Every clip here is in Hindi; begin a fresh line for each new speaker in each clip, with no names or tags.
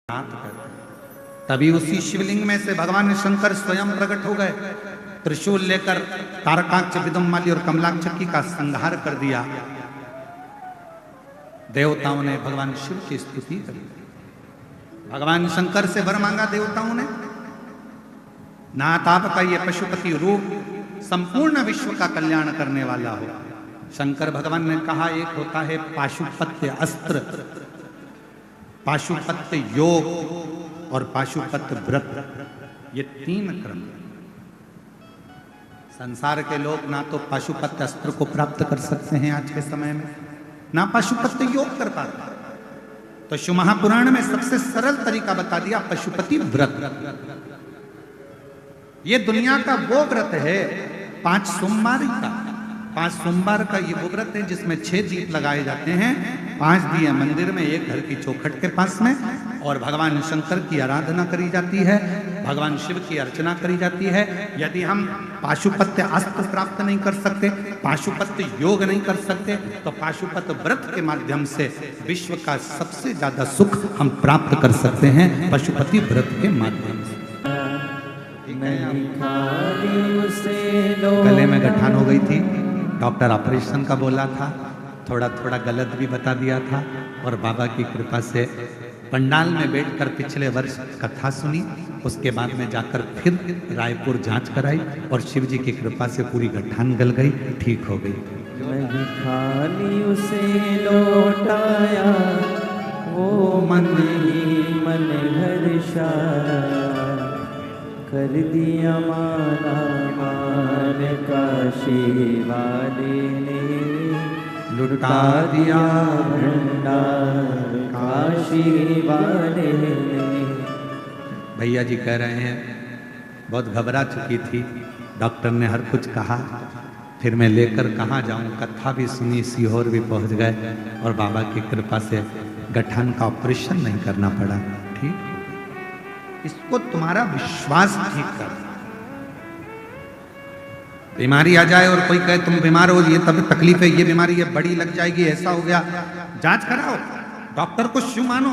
नाथ कहते हैं। तभी उसी शिवलिंग में से भगवान शंकर स्वयं प्रकट हो गए, त्रिशूल लेकर तारकाक्ष, विदुम्माली और कमलाक्षकी का संहार कर दिया। देवताओं ने भगवान शिव की स्तुति करी। भगवान शंकर से वर मांगा देवताओं ने, नाथ आपका ये पशुपति रूप संपूर्ण विश्व का कल्याण करने वाला हो। शंकर भगवान ने कहा, एक होता है पाशुपत्य अस्त्र, पाशुपत्य योग और पाशुपत्य व्रत, ये तीन क्रम। संसार के लोग ना तो पाशुपत्य अस्त्र को प्राप्त कर सकते हैं आज के समय में, ना पाशुपत्य योग कर पाते। तो शिव महापुराण में सबसे सरल तरीका बता दिया, पशुपति व्रत। ये दुनिया का वो व्रत है 5 सोमवार का। 5 सोमवार का ये वो व्रत है जिसमें 6 दीप लगाए जाते हैं, 5 दिए मंदिर में, एक घर की चौखट के पास में, और भगवान शंकर की आराधना करी जाती है, भगवान शिव की अर्चना करी जाती है। यदि हम पाशुपत्य अस्त्र प्राप्त नहीं कर सकते, पाशुपत्य योग नहीं कर सकते, तो पाशुपत्य व्रत के माध्यम से विश्व का सबसे ज्यादा सुख हम प्राप्त कर सकते हैं, पशुपति व्रत के माध्यम से। गले में गठान हो गई थी, डॉक्टर ऑपरेशन का बोला था, थोड़ा थोड़ा गलत भी बता दिया था, और बाबा की कृपा से पंडाल में बैठकर पिछले वर्ष कथा सुनी, उसके बाद में जाकर फिर रायपुर जांच कराई और शिव जी की कृपा से पूरी गठान गल गई, ठीक हो गई।
मैं खाली उसे लौटाया, वो मन ही मन हर्षाया, कर दिया माला मान काशी वाले ने, लुटा दिया भंडार काशी वाले ने।
भैया जी कह रहे हैं बहुत घबरा चुकी थी, डॉक्टर ने हर कुछ कहा, फिर मैं लेकर कहाँ जाऊं, कथा भी सुनी, सीहोर भी पहुंच गए, और बाबा की कृपा से गठान का ऑपरेशन नहीं करना पड़ा। ठीक, इसको तुम्हारा विश्वास ठीक कर। बीमारी आ जाए और कोई कहे तुम बीमार हो, ये तब तकलीफ है, ये बीमारी है, बड़ी लग जाएगी, ऐसा हो गया, जांच कराओ, डॉक्टर को शिव मानो,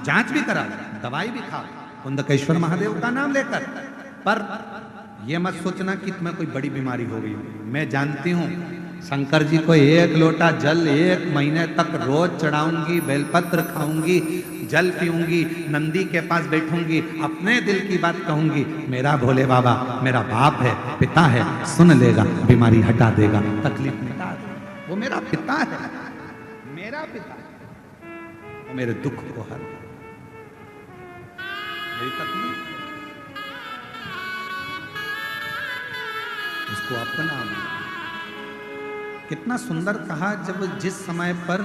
जांच भी कराओ, दवाई भी खाओ कुंदकेश्वर महादेव का नाम लेकर। पर यह मत सोचना कि तुम्हें कोई बड़ी बीमारी हो गई। मैं जानती हूं शंकर जी को 1 लोटा जल 1 महीने तक रोज चढ़ाऊंगी, बेलपत्र खाऊंगी, जल पीऊंगी, नंदी के पास बैठूंगी, अपने दिल की बात कहूंगी, मेरा भोले बाबा मेरा बाप है, पिता है, सुन लेगा, बीमारी हटा देगा, तकलीफ मिटा देगा। वो मेरा पिता है, मेरा पिता है, वो मेरे दुख को हर, मेरी तकलीफ उसको अपना। कितना सुंदर कहा, जब जिस समय पर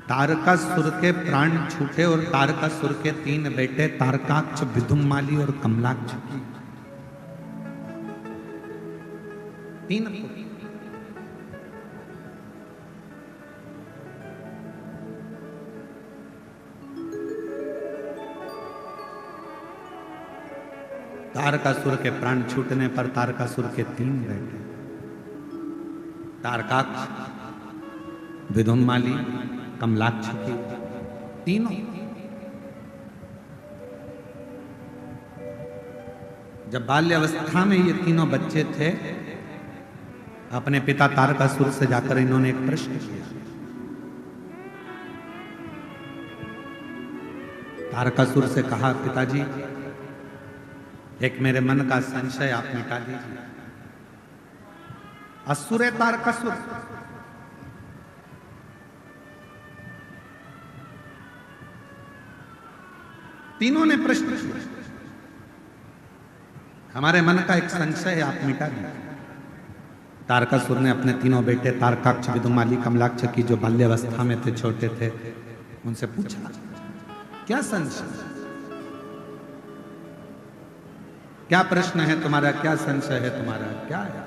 तारकासुर के प्राण छूटे और तारकासुर के 3 बेटे तारकाक्ष, विदुम्माली और कमलाक्षकी, 3 तारकासुर के प्राण छूटने पर तारकासुर के 3 बेटे, तारकाक्ष, विदुम्माली, कमलाक्षकी, तीनों। जब बाल्यावस्था में ये तीनों बच्चे थे, अपने पिता तारकासुर से जाकर इन्होंने एक प्रश्न किया। तारकासुर से कहा, पिताजी एक मेरे मन का संशय आप मिटा दीजिए। असुर है तारकासुर, तीनों ने प्रश्न किया, हमारे मन का एक संशय है, आप मिटा दीजिए। तारकासुर ने अपने तीनों बेटे तारकाक्ष, विदुम्माली, कमलाक्षकी, जो बाल्यावस्था में थे, छोटे थे, उनसे पूछा, क्या संशय, क्या प्रश्न है तुम्हारा, क्या संशय है तुम्हारा, क्या है?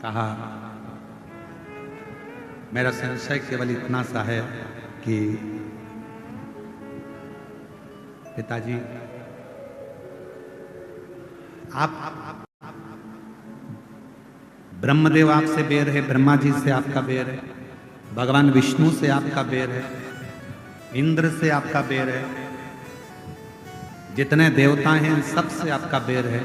कहा, मेरा संशय केवल इतना सा है कि पिताजी आप ब्रह्मदेव आपसे बैर है, ब्रह्मा जी से आपका बैर है, भगवान विष्णु से आपका बैर है, इंद्र से आपका बैर है, जितने देवता हैं सबसे आपका बैर है।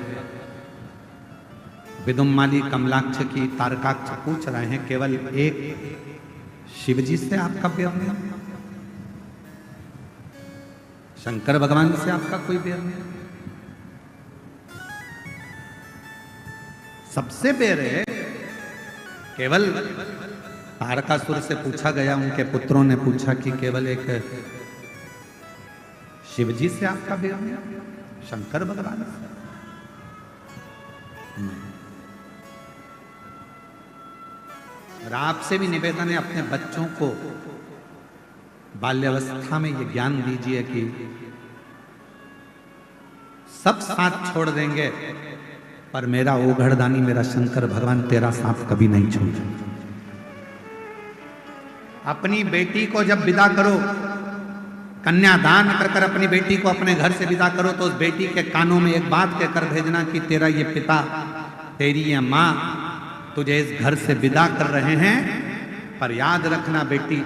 विदुम्माली कमलाक्ष की तारकाक्ष पूछ रहे हैं, केवल एक शिव जी से आपका बैर नहीं, शंकर भगवान से आपका कोई बैर नहीं, सबसे बैर है। केवल तारकासुर से पूछा गया, उनके पुत्रों ने पूछा कि केवल एक शिव जी से आपका बैर नहीं, शंकर भगवान से नहीं। और आपसे भी निवेदन है, अपने बच्चों को बाल्यावस्था में ये ज्ञान दीजिए कि सब साथ छोड़ देंगे पर मेरा ओघड़दानी, मेरा शंकर भगवान तेरा साथ कभी नहीं छोड़ेगा। अपनी बेटी को जब विदा करो, कन्यादान कर कर अपनी बेटी को अपने घर से विदा करो, तो उस बेटी के कानों में एक बात कहकर भेजना कि तेरा ये पिता, तेरी ये माँ तुझे इस घर से विदा कर रहे हैं, पर याद रखना बेटी,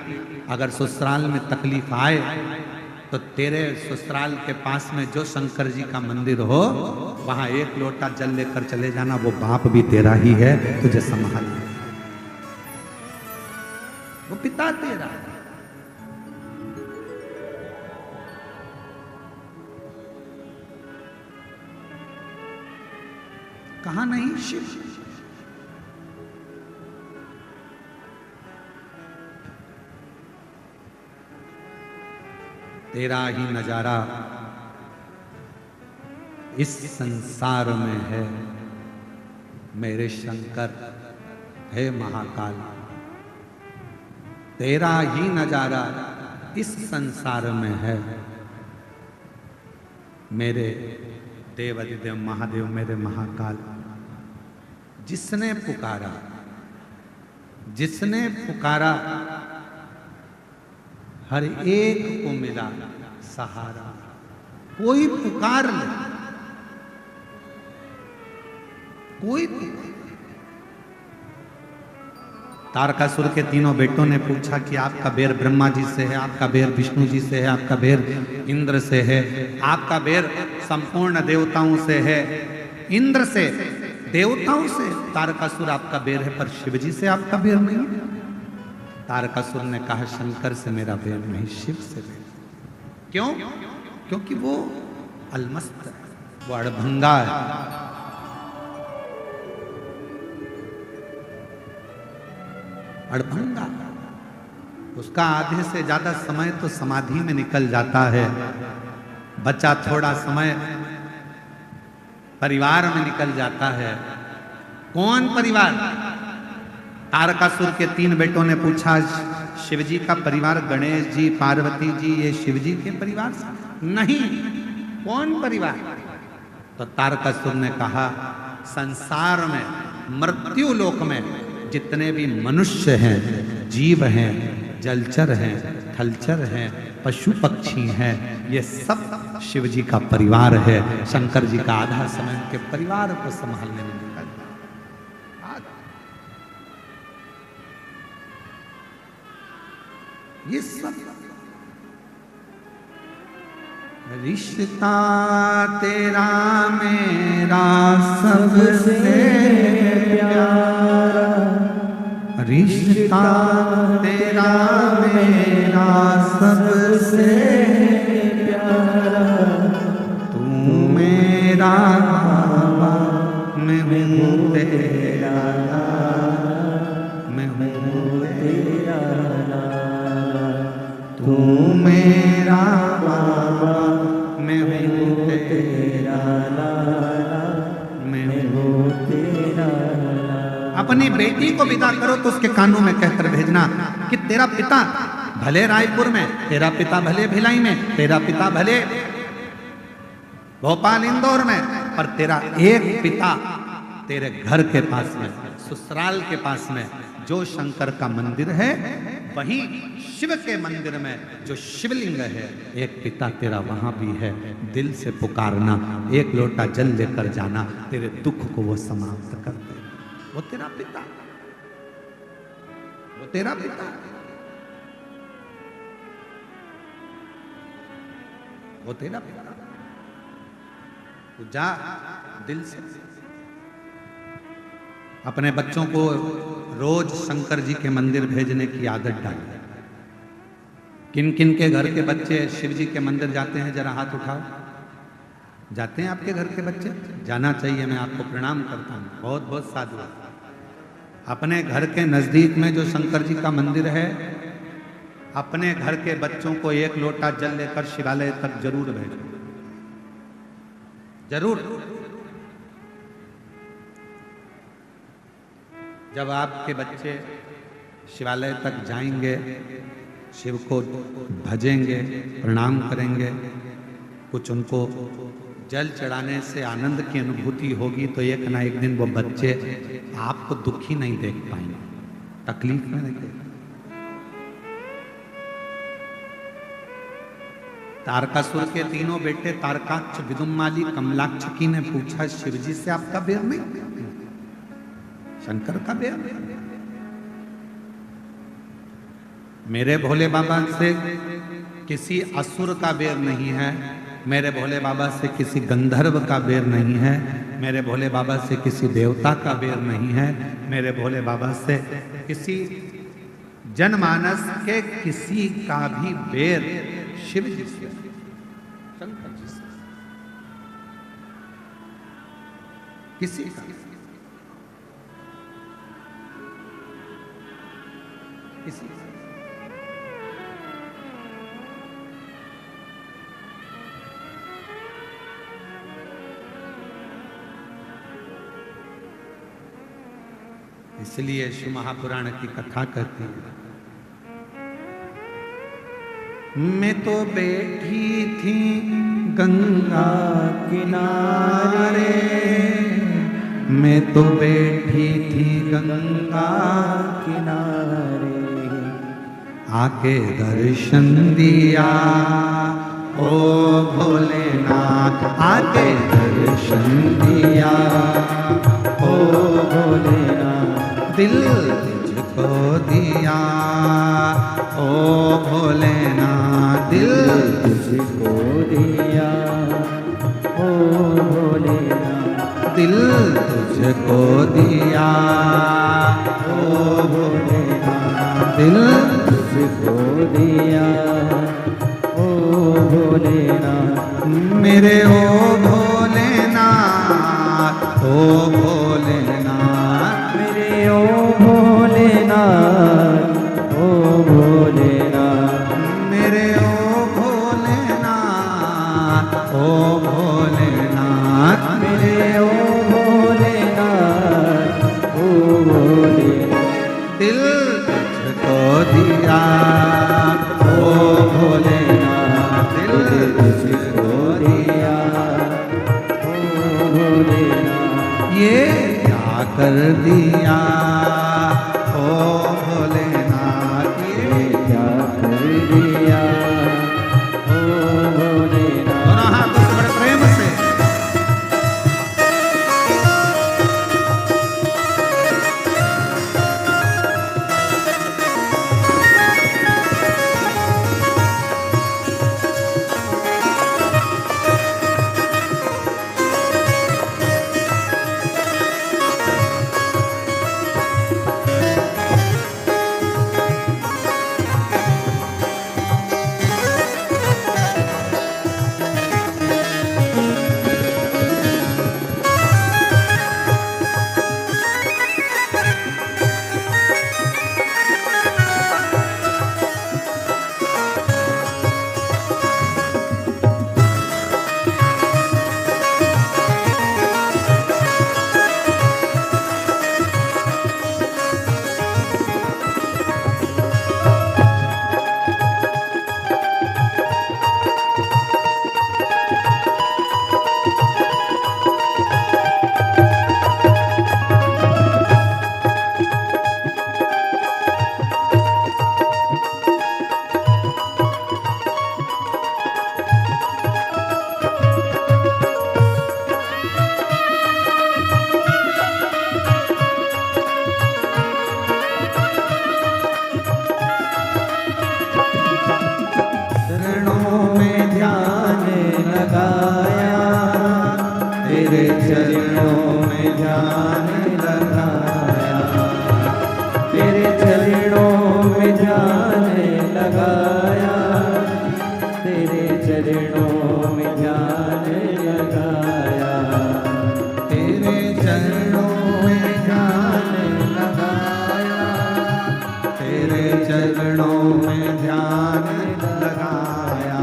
अगर ससुराल में तकलीफ आए तो तेरे ससुराल के पास में जो शंकर जी का मंदिर हो, वहां एक लोटा जल लेकर चले जाना, वो बाप भी तेरा ही है, तुझे संभाल, वो पिता तेरा। कहा नहीं शिव, तेरा ही नजारा इस संसार में है मेरे शंकर, हे महाकाल, तेरा ही नजारा इस संसार में है मेरे देवाधिदेव महादेव, मेरे महाकाल। जिसने पुकारा, जिसने पुकारा, हर एक को मिला सहारा। कोई पुकार ले, कोई पुकार। तारकासुर के तीनों बेटों ने पूछा कि आपका बैर ब्रह्मा जी से है, आपका बैर विष्णु जी से है, आपका बैर इंद्र से है, आपका बैर संपूर्ण देवताओं से है। इंद्र से, देवताओं से तारकासुर आपका बैर है, पर शिव जी से आपका बैर नहीं है। तारकासुर ने कहा शंकर से मेरा बैर नहीं, शिव से बैर। क्यों? क्योंकि वो अलमस्त है, वो अड़भंगा है। अड़भंगा, उसका आधे से ज्यादा समय तो समाधि में निकल जाता है, बचा थोड़ा समय परिवार में निकल जाता है। कौन परिवार? तारकासुर के 3 बेटों ने पूछा शिव जी का परिवार, गणेश जी, पार्वती जी, ये शिव जी के परिवार से? नहीं। कौन परिवार? तो तारकासुर ने कहा संसार में, मृत्यु लोक में जितने भी मनुष्य हैं, जीव हैं, जलचर हैं, थलचर हैं, पशु पक्षी हैं, ये सब शिव जी का परिवार है। शंकर जी का आधा समय के परिवार को संभालने में निकल जाता। ये सब रिश्ता तेरा मेरा सबसे प्यारा, रिश्ता तेरा मेरा सबसे प्यारा, तू मेरा बाबा, मैं हूँ तेरा लाला, मैं हूँ तेरा लाला, तू मेरा बाबा, मैं हूँ तेरा लाला, मैं हूँ तेरा लाला। अपनी बेटी को विदा करो तो उसके कानों में कहकर भेजना कि तेरा पिता भले रायपुर में, तेरा पिता भले भिलाई में, तेरा पिता भले भोपाल इंदौर में, पर तेरा एक पिता तेरे घर के पास में, ससुराल के पास में जो शंकर का मंदिर है, वहीं शिव के मंदिर में जो शिवलिंग है, एक पिता तेरा वहां भी है। दिल से पुकारना, एक लोटा जल लेकर जाना, तेरे दुख को वो समाप्त कर दे, वो तेरा पिता, वो तेरा पिता, वो तेरा पिता। तू जा दिल से। अपने बच्चों को रोज शंकर जी के मंदिर भेजने की आदत डाल। किन किन के घर के बच्चे शिव जी के मंदिर जाते हैं, जरा हाथ उठाओ। जाते हैं आपके घर के बच्चे? जाना चाहिए, मैं आपको प्रणाम करता हूँ, बहुत बहुत साधु। अपने घर के नजदीक में जो शंकर जी का मंदिर है, अपने घर के बच्चों को एक लोटा जल लेकर शिवालय तक जरूर भेजो, जरूर। जब आपके बच्चे शिवालय तक जाएंगे, शिव को भजेंगे, प्रणाम करेंगे, कुछ उनको जल चढ़ाने से आनंद की अनुभूति होगी, तो एक ना एक दिन वो बच्चे आपको दुखी नहीं देख पाएंगे, तकलीफ में नहीं देख। तारकासुर के तीनों बेटे तारकाक्ष, विदुम्माली, कमलाक्षकी ने पूछा शिवजी से आपका बेर नहीं, शंकर का बेर नहीं। मेरे भोले बाबा से किसी असुर का बेर नहीं है, मेरे भोले बाबा से किसी गंधर्व का बेर नहीं है, मेरे भोले बाबा से किसी देवता का बेर नहीं है, मेरे भोले बाबा से किसी जनमानस के किसी का भी बेर शिव जी से, शंकर जी से, किसी का, किसी का। इसलिए शिव महापुराण की कथा कहती है, मैं तो बैठी थी गंगा किनारे, मैं तो बैठी थी गंगा किनारे, आके दर्शन दिया ओ भोलेनाथ, आके दर्शन दिया ओ भोलेनाथ, दिल तुझको दिया ओ भोलेनाथ, दिल तुझको दिया ओ भोलेनाथ, दिल तुझको दिया ओ भोलेनाथ, दिल तुझको दिया ओ भोलेनाथ, मेरे ओ भोलेनाथ, ओ भोलेनाथ, मेरे ओ भोलेनाथ, ओ भोलेनाथ, मेरे ओ भोलेनाथ, ओ भोलेनाथ, मेरे ओ भोलेनाथ, ओ भोलेनाथ, दिल तुझको दिया ओ भोलेनाथ, दिल तुझको दिया ओ भोलेनाथ, ये क्या कर दिया ओ भोलेनाथ, ये क्या कर दिया ओ भोलेनाथ। दोनों हाथों से बड़े प्रेम से
ध्यान लगाया, तेरे चरणों में ध्यान लगाया, तेरे चरणों में ध्यान लगाया,
तेरे चरणों में ध्यान लगाया, तेरे चरणों में ध्यान लगाया,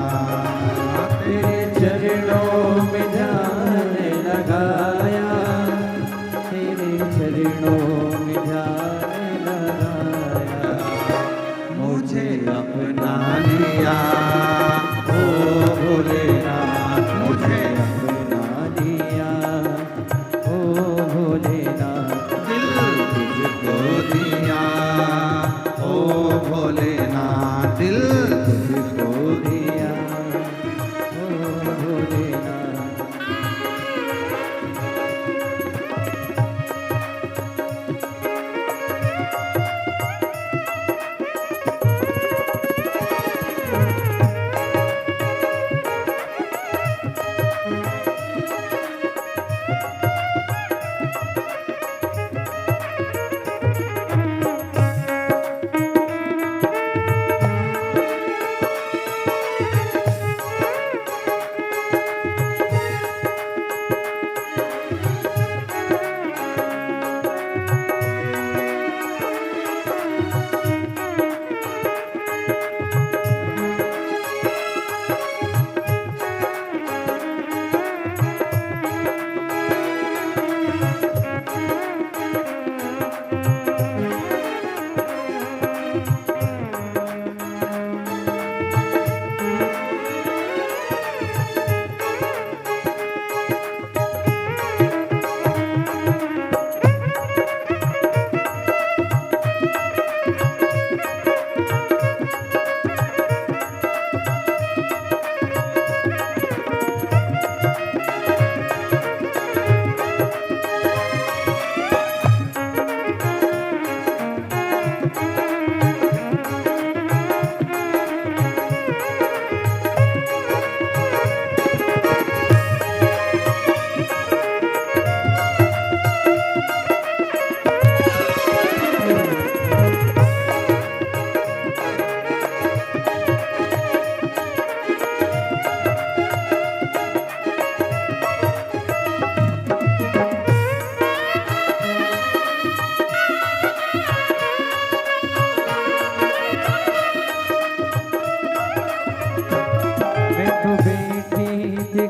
तेरे चरणों में ध्यान लगाया, तेरे चरणों में ध्यान लगाया,
मुझे अपना लिया ओ भोलेनाथ, मुझे
अपना दिया ओ भोलेनाथ,
दिल तुझको दिया ओ भोलेनाथ, दिल
तुझको दिया ओ भोलेनाथ।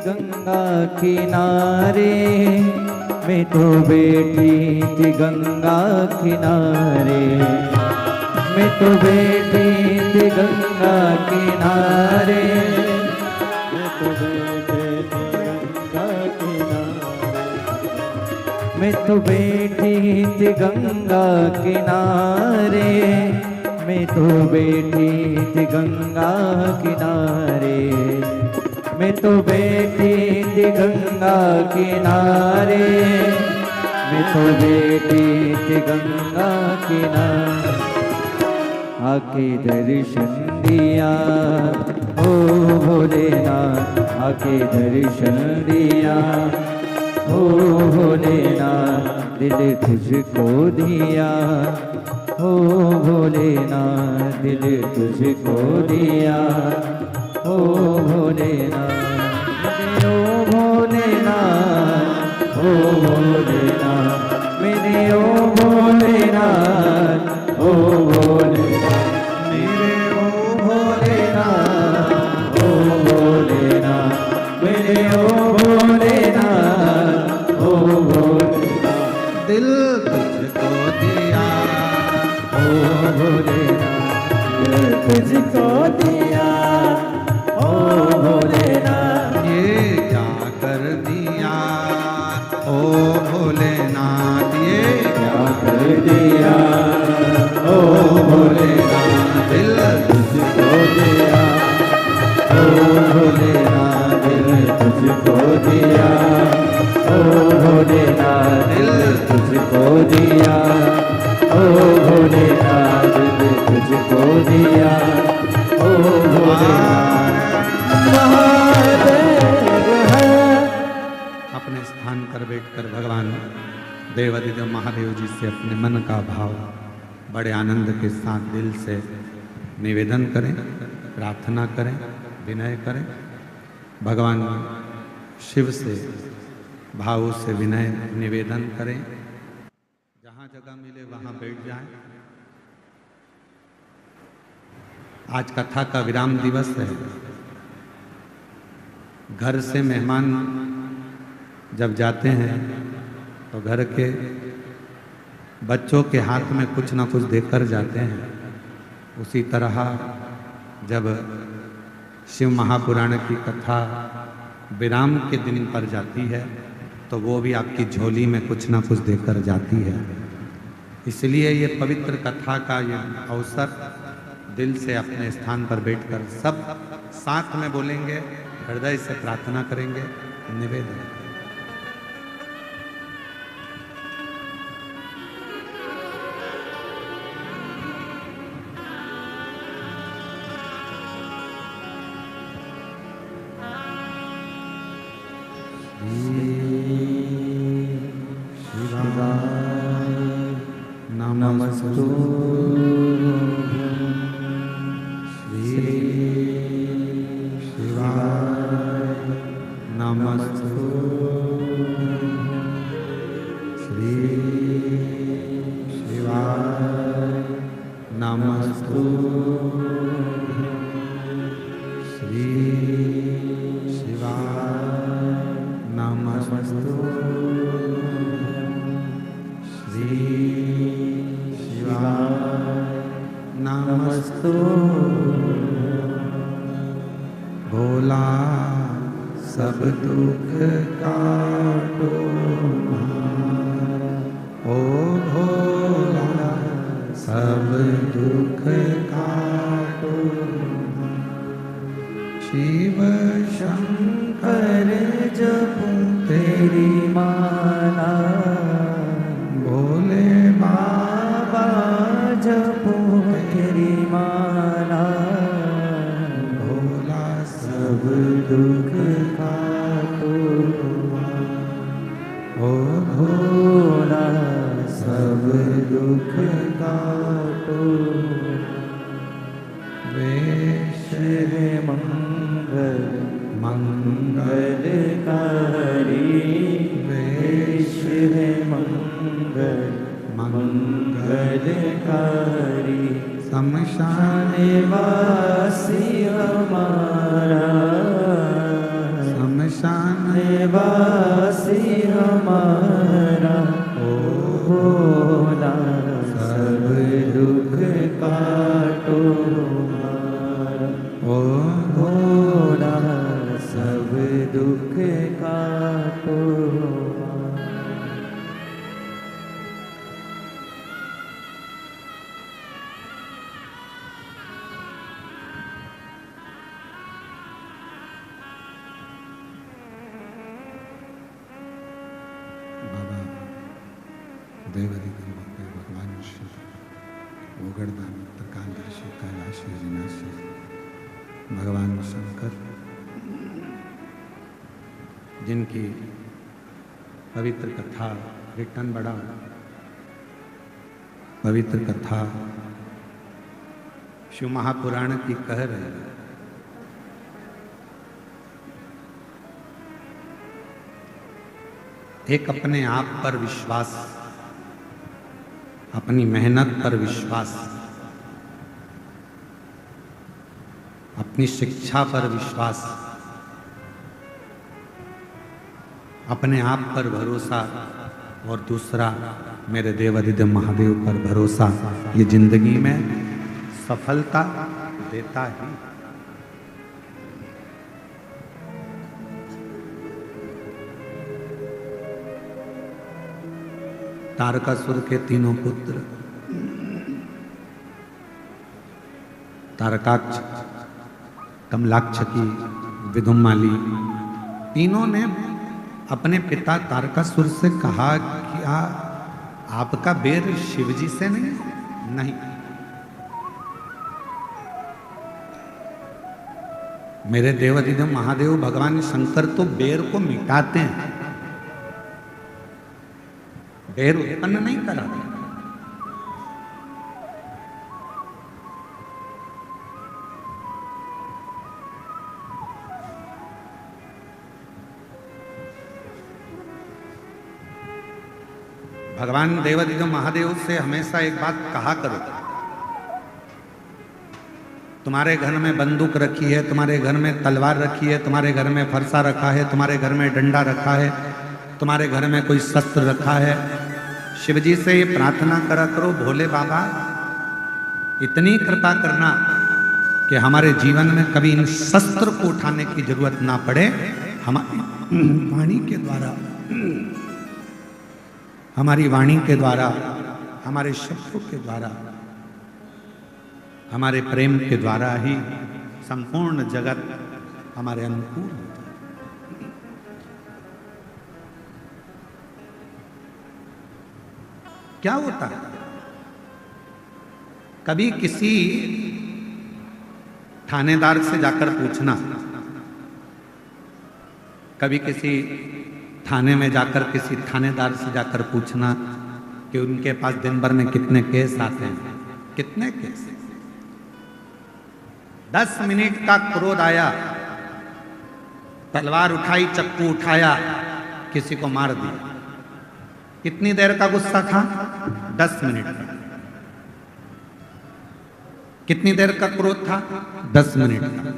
गंगा किनारे, मैं तो बैठी थी गंगा किनारे, मैं तो बैठी थी गंगा किनारे, मैं तो बैठी थी गंगा किनारे, मैं तो बैठी थी गंगा किनारे, मैं तो बैठी थी गंगा किनारे, मैं तो बैठी थी गंगा किनारे, मैं तो बैठी थी गंगा किनारे, आके दर्शन दिया ओ भोलेनाथ, आके दर्शन दिया ओ भोलेनाथ, दिल तुझको दिया ओ भोलेनाथ, दिल तुझको दिया ओ भोलेनाथ, ओ भोलेनाथ, ओ भोलेनाथ, मेरे ओ भोलेनाथ, ओ भोलेनाथ, मेरे ओ भोलेनाथ, ओ भोलेनाथ, मेरे ओ भोलेनाथ, ओ भोलेनाथ,
दिल तुझको दिया
ओ भोलेनाथ, दिल तुझको दिया ओ भोलेनाथ,
ये क्या कर दिया ओ भोलेनाथ, ये
क्या कर दिया ओ भोलेनाथ,
दिल
तुझको दिया ओ भोलेनाथ, दिल तुझको दिया ओ भोलेनाथ, दिल तुझको दिया ओ भोलेनाथ, दिल तुझको दिया ओ भोलेनाथ, महादेव है।
अपने स्थान पर बैठकर भगवान देवाधिदेव महादेव जी से अपने मन का भाव बड़े आनंद के साथ दिल से निवेदन करें, प्रार्थना करें, विनय करें। भगवान शिव से भाव से विनय निवेदन करें। जहाँ जगह मिले वहाँ बैठ जाएं। आज कथा का विराम दिवस है। घर से मेहमान जब जाते हैं तो घर के बच्चों के हाथ में कुछ ना कुछ देकर जाते हैं। उसी तरह जब शिव महापुराण की कथा विराम के दिन पर जाती है तो वो भी आपकी झोली में कुछ ना कुछ देकर जाती है। इसलिए ये पवित्र कथा का ये अवसर दिल से अपने स्थान पर बैठकर सब साथ में बोलेंगे, हृदय से प्रार्थना करेंगे, निवेदन।
नमस्तु भोला सब दुख काटो ओ भोला सब दुख काटो। शिव शंकर जपूं तेरी माला, भोले बाबा जपूं तेरी माला। भोला सब दुख काटो ओ भोला सब दुख काटो। वेश मंगल मंगलकारी, वेश मंगल मंगलकारी। शमशान वासी हमारा, शमशान वासी हमारा। ओ भोला सब दुख काटो हमारा, ओ भोला सब दुख काटो। देवाधिदेव भगवान शिव, ओगड़दान प्रकांदर्शी कैलाशी विनाशी भगवान शंकर, जिनकी पवित्र कथा कीर्तन बड़ा पवित्र कथा शिव महापुराण की कह रहे हैं। एक अपने आप पर विश्वास, अपनी मेहनत पर विश्वास, अपनी शिक्षा पर विश्वास, अपने आप पर भरोसा और दूसरा मेरे देवाधिदेव महादेव पर भरोसा, ये जिंदगी में सफलता देता है। तारकासुर के तीनों पुत्र तारकाक्ष, कमलाक्ष की विदुमाली, तीनों ने अपने पिता तारकासुर से कहा कि आपका बेर शिवजी से नहीं। मेरे देवाधिदेव महादेव भगवान शंकर तो बेर को मिटाते हैं।
ढेर उत्पन्न नहीं करा। भगवान देवाधिदेव महादेव से हमेशा एक बात कहा करो, तुम्हारे घर में बंदूक रखी है, तुम्हारे घर में तलवार रखी है, तुम्हारे घर में फरसा रखा है, तुम्हारे घर में डंडा रखा है, तुम्हारे घर में कोई शस्त्र रखा है, शिवजी से ये प्रार्थना करा करो, भोले बाबा इतनी कृपा करना कि हमारे जीवन में कभी इन शस्त्र को उठाने की जरूरत ना पड़े। हमारी वाणी के द्वारा, हमारी वाणी के द्वारा, हमारे शब्दों के द्वारा, हमारे प्रेम के द्वारा ही संपूर्ण जगत हमारे अनुकूल होता है। क्या होता है, कभी किसी थानेदार से जाकर पूछना, कभी किसी थाने में जाकर किसी थानेदार से जाकर पूछना कि उनके पास दिन भर में कितने केस आते हैं, कितने केस। 10 मिनट का क्रोध आया, तलवार उठाई, चक्कू उठाया, किसी को मार दिया। कितनी देर का गुस्सा था? 10 मिनट का। कितनी देर का क्रोध था? 10 मिनट का।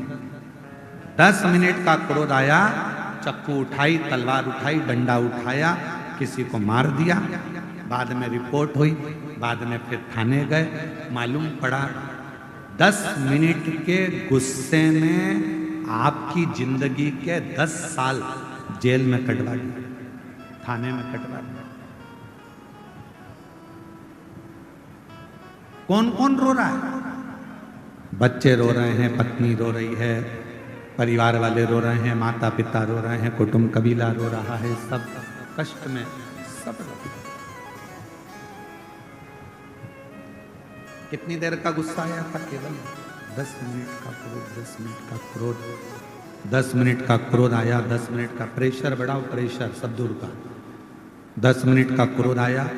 10 मिनट का क्रोध आया, चक्कू उठाई, तलवार उठाई, डंडा उठाया, किसी को मार दिया। बाद में रिपोर्ट हुई, बाद में फिर थाने गए, मालूम पड़ा 10 मिनट के गुस्से में आपकी जिंदगी के 10 साल जेल में कटवा दिए, थाने में कटवा दिए। कौन कौन रो रहा है? बच्चे रो रहे हैं, पत्नी रो रही है, परिवार वाले रो रहे हैं, माता पिता रो रहे हैं, कुटुंब कबीला रो रहा है, सब कष्ट में, सब रो रहे हैं। कितनी देर का गुस्सा आया था? केवल 10 मिनट का क्रोध, 10 मिनट का क्रोध, 10 मिनट का क्रोध आया, 10 मिनट का प्रेशर बढ़ाओ, प्रेशर सब दूर का। 10 मिनट का क्रोध आया,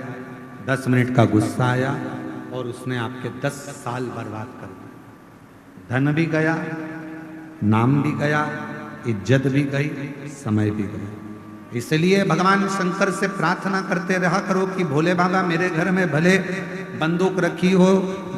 10 मिनट का गुस्सा आया और उसने आपके 10 साल बर्बाद कर दिए। धन भी गया, नाम भी गया, इज्जत भी गई, समय भी गया। इसलिए भगवान शंकर से प्रार्थना करते रहा करो कि भोले बाबा मेरे घर में भले बंदूक रखी हो,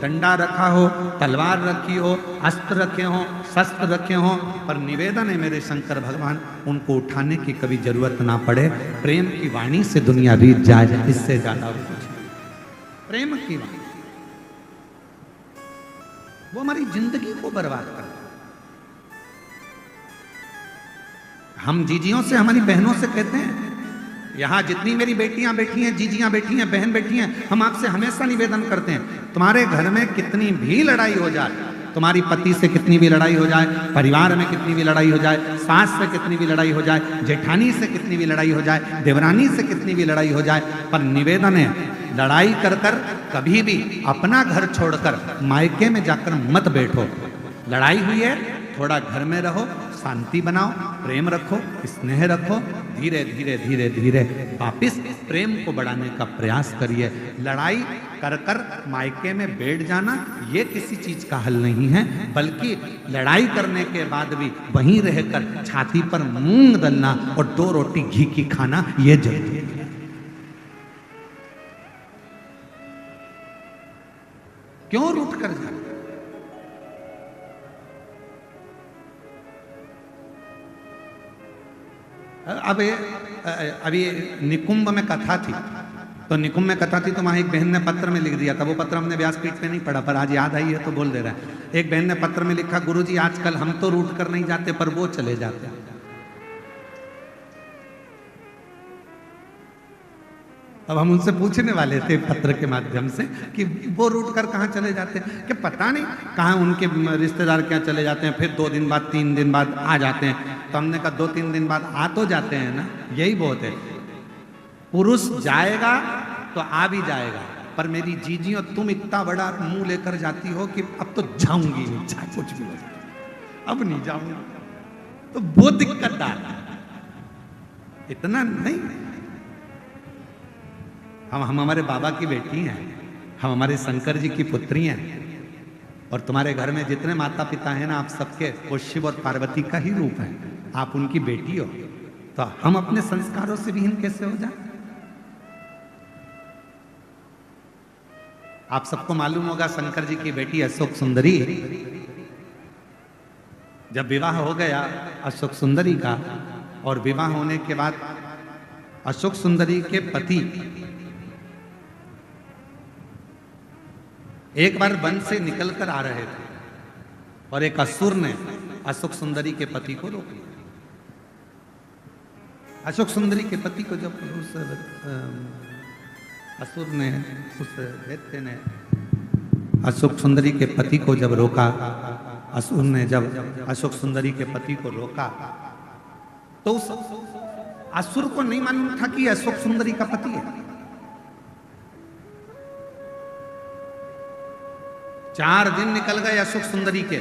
डंडा रखा हो, तलवार रखी हो, अस्त्र रखे हो, शस्त्र रखे हो, पर निवेदन है मेरे शंकर भगवान उनको उठाने की कभी जरूरत ना पड़े। प्रेम की वाणी से दुनिया बीत जाए, इससे ज्यादा और कुछ नहीं। प्रेम की वाणी वो हमारी जिंदगी को बर्बाद कर। हम जीजियों से, हमारी बहनों से कहते हैं, यहाँ जितनी मेरी बेटियां बैठी हैं, जीजियां बैठी हैं, बहन बैठी हैं, हम आपसे हमेशा निवेदन करते हैं, तुम्हारे घर में कितनी भी लड़ाई हो जाए, तुम्हारी पति से कितनी भी लड़ाई हो जाए, परिवार में कितनी भी लड़ाई हो जाए, सास से कितनी भी लड़ाई हो जाए, जेठानी से कितनी भी लड़ाई हो जाए, देवरानी से कितनी भी लड़ाई हो जाए, पर निवेदन है लड़ाई कर कर कभी भी अपना घर छोड़कर मायके में जाकर मत बैठो। लड़ाई हुई है, थोड़ा घर में रहो, शांति बनाओ, प्रेम रखो, स्नेह रखो, धीरे धीरे धीरे धीरे वापिस प्रेम को बढ़ाने का प्रयास करिए। लड़ाई कर कर मायके में बैठ जाना ये किसी चीज का हल नहीं है, बल्कि लड़ाई करने के बाद भी वहीं रहकर छाती पर मूंग दलना और 2 रोटी घी की खाना ये जरूरी है। क्यों रूठ कर जाए? अब अभी निकुंभ में कथा थी, तो निकुंभ में कथा थी तो वहां एक बहन ने पत्र में लिख दिया था, वो पत्र हमने व्यासपीठ पे नहीं पढ़ा पर आज याद आई है तो बोल दे रहा है। एक बहन ने पत्र में लिखा, गुरुजी आजकल हम तो रूठ कर नहीं जाते पर वो चले जाते हैं। अब हम उनसे पूछने वाले थे पत्र के माध्यम से कि वो रूट कर कहाँ चले जाते हैं, कि पता नहीं कहाँ उनके रिश्तेदार क्या चले जाते हैं, फिर 2 दिन बाद 3 दिन बाद आ जाते हैं। तो हमने कहा 2-3 दिन बाद आ तो जाते हैं ना, यही बहुत है। पुरुष जाएगा तो आ भी जाएगा, पर मेरी जीजी और तुम इतना बड़ा मुंह लेकर जाती हो कि अब तो जाऊंगी नहीं, चाहे कुछ भी हो जाए, अब नहीं जाऊंगी, तो वो दिक्कत आ, इतना नहीं। हम हमारे बाबा की बेटी हैं, हम हमारे शंकर जी की पुत्री हैं, और तुम्हारे घर में जितने माता पिता हैं ना, आप सबके वो शिव और पार्वती का ही रूप है, आप उनकी बेटी हो, तो हम अपने संस्कारों से विहीन कैसे हो जाए? आप सबको मालूम होगा शंकर जी की बेटी अशोक सुंदरी, जब विवाह हो गया अशोक सुंदरी का, और विवाह होने के बाद अशोक सुंदरी के पति एक बार वन से निकलकर आ रहे थे और एक असुर ने अशोक सुंदरी के पति को रोक लिया। अशोक सुंदरी के पति को जब उस असुर ने, उस दैत्य ने अशोक सुंदरी के पति को जब रोका, असुर ने जब अशोक सुंदरी के पति को रोका, तो उस असुर को नहीं मालूम था कि अशोक सुंदरी का पति है। 4 दिन निकल गए अशोक सुंदरी के,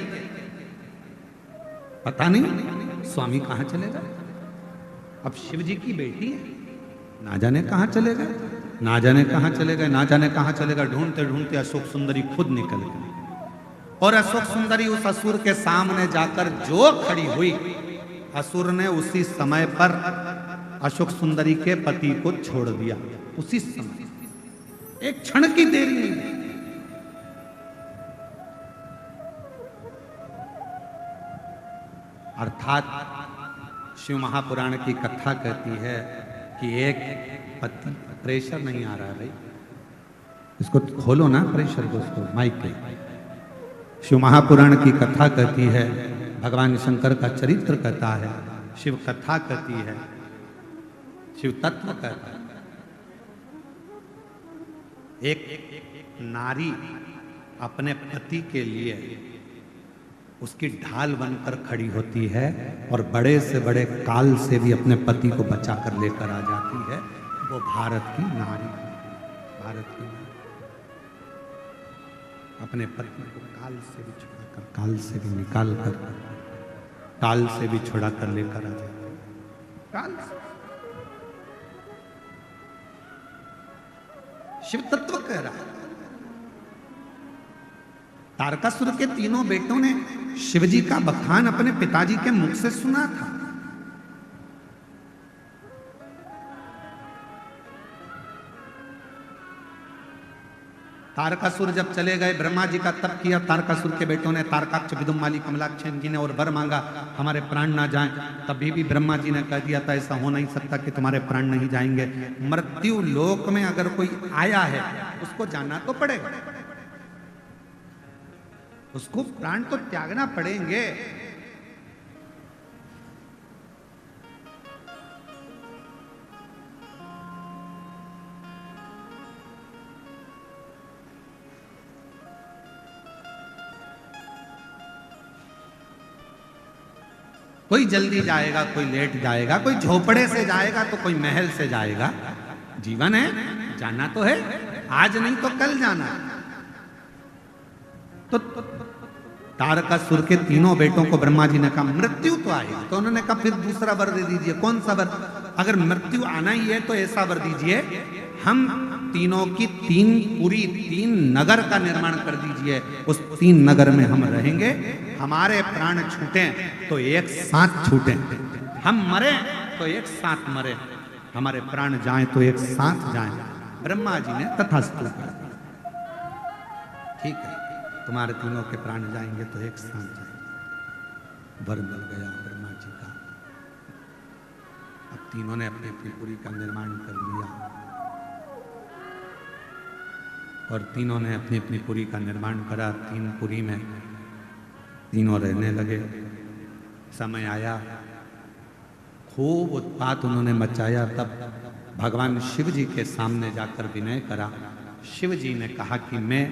पता नहीं स्वामी कहां चले गए। अब शिव जी की बेटी है, ना जाने कहां चले गए, ना जाने कहां चले गए, ना जाने कहां चले गए। ढूंढते ढूंढते अशोक सुंदरी खुद निकल गई, और अशोक सुंदरी उस असुर के सामने जाकर जो खड़ी हुई, असुर ने उसी समय पर अशोक सुंदरी के पति को छोड़ दिया। उसी समय, एक क्षण की देरी नहीं। अर्थात शिव महापुराण की कथा कहती है कि एक पति, प्रेशर नहीं आ रहा भाई, इसको खोलो ना प्रेशर को, उसको माइक पे। शिव महापुराण की कथा कहती है, भगवान शंकर का चरित्र कहता है, शिव कथा कहती है, शिव तत्व कहता है। एक नारी अपने पति के लिए उसकी ढाल बनकर खड़ी होती है, और बड़े से बड़े काल से भी अपने पति को बचाकर लेकर आ जाती है। वो भारत की नारी, भारत की नारी अपने पति को काल से भी छुड़ाकर, काल से भी निकाल कर, काल से भी छुड़ा कर लेकर आ जाती है। काल से शिव तत्व कह रहा है। तारकासुर के तीनों बेटों ने शिवजी का बखान अपने पिताजी के मुख से सुना था। तारकासुर जब चले गए, ब्रह्मा जी का तप किया तारकासुर के बेटों ने, तारकाक्ष, विदुमाली, कमलाक्ष जी ने, और वर मांगा हमारे प्राण ना जाएं। तभी भी ब्रह्मा जी ने कह दिया था ऐसा हो नहीं सकता कि तुम्हारे प्राण नहीं जाएंगे। मृत्यु लोक में अगर कोई आया है उसको जाना तो पड़ेगा, उसको प्राण तो त्यागना पड़ेंगे। कोई जल्दी जाएगा, कोई लेट जाएगा, कोई झोपड़े से जाएगा तो कोई महल से जाएगा। जीवन है, जाना तो है, आज नहीं तो कल जाना। तो तारकासुर के तीनों बेटों को ब्रह्मा जी ने कहा मृत्यु तो आएगी, तो उन्होंने कहा फिर दूसरा वर दे दीजिए। कौन सा वर? अगर मृत्यु आना ही है तो ऐसा वर दीजिए, हम तीनों की 3 नगर का निर्माण कर दीजिए, उस 3 नगर में हम रहेंगे। हमारे प्राण छूटे तो एक साथ छूटे, हम मरे तो एक साथ मरे, हमारे प्राण जाएं तो एक साथ जाएं। ब्रह्मा जी ने तथास्तु कहा, ठीक है, तुम्हारे तीनों के प्राण जाएंगे तो एक साथ जाएंगे। वर मिल गया ब्रह्मा जी का। अब तीनों ने अपनी अपनी पुरी का निर्माण कर लिया, और तीनों ने अपनी अपनी पुरी का निर्माण करा। 3 पुरी में तीनों रहने लगे। समय आया, खूब उत्पात उन्होंने मचाया। तब भगवान शिव जी के सामने जाकर विनय करा। शिव जी ने कहा कि मैं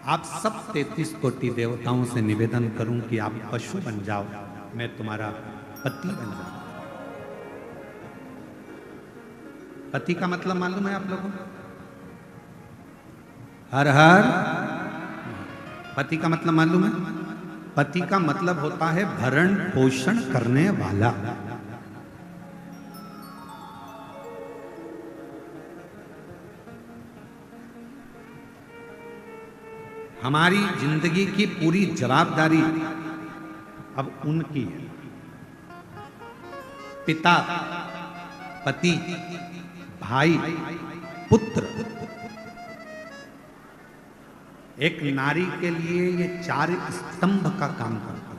आप सब 33 कोटि देवताओं से निवेदन करूं कि आप पशु बन जाओ, मैं तुम्हारा पति बन जाऊं। पति का मतलब मालूम है आप लोगों को? हर हर। पति का मतलब मालूम है? पति का मतलब होता है भरण पोषण करने वाला। हमारी जिंदगी की पूरी जवाबदारी अब उनकी है। पिता, पति, भाई, पुत्र। एक नारी के लिए ये 4 स्तंभ का काम करता है।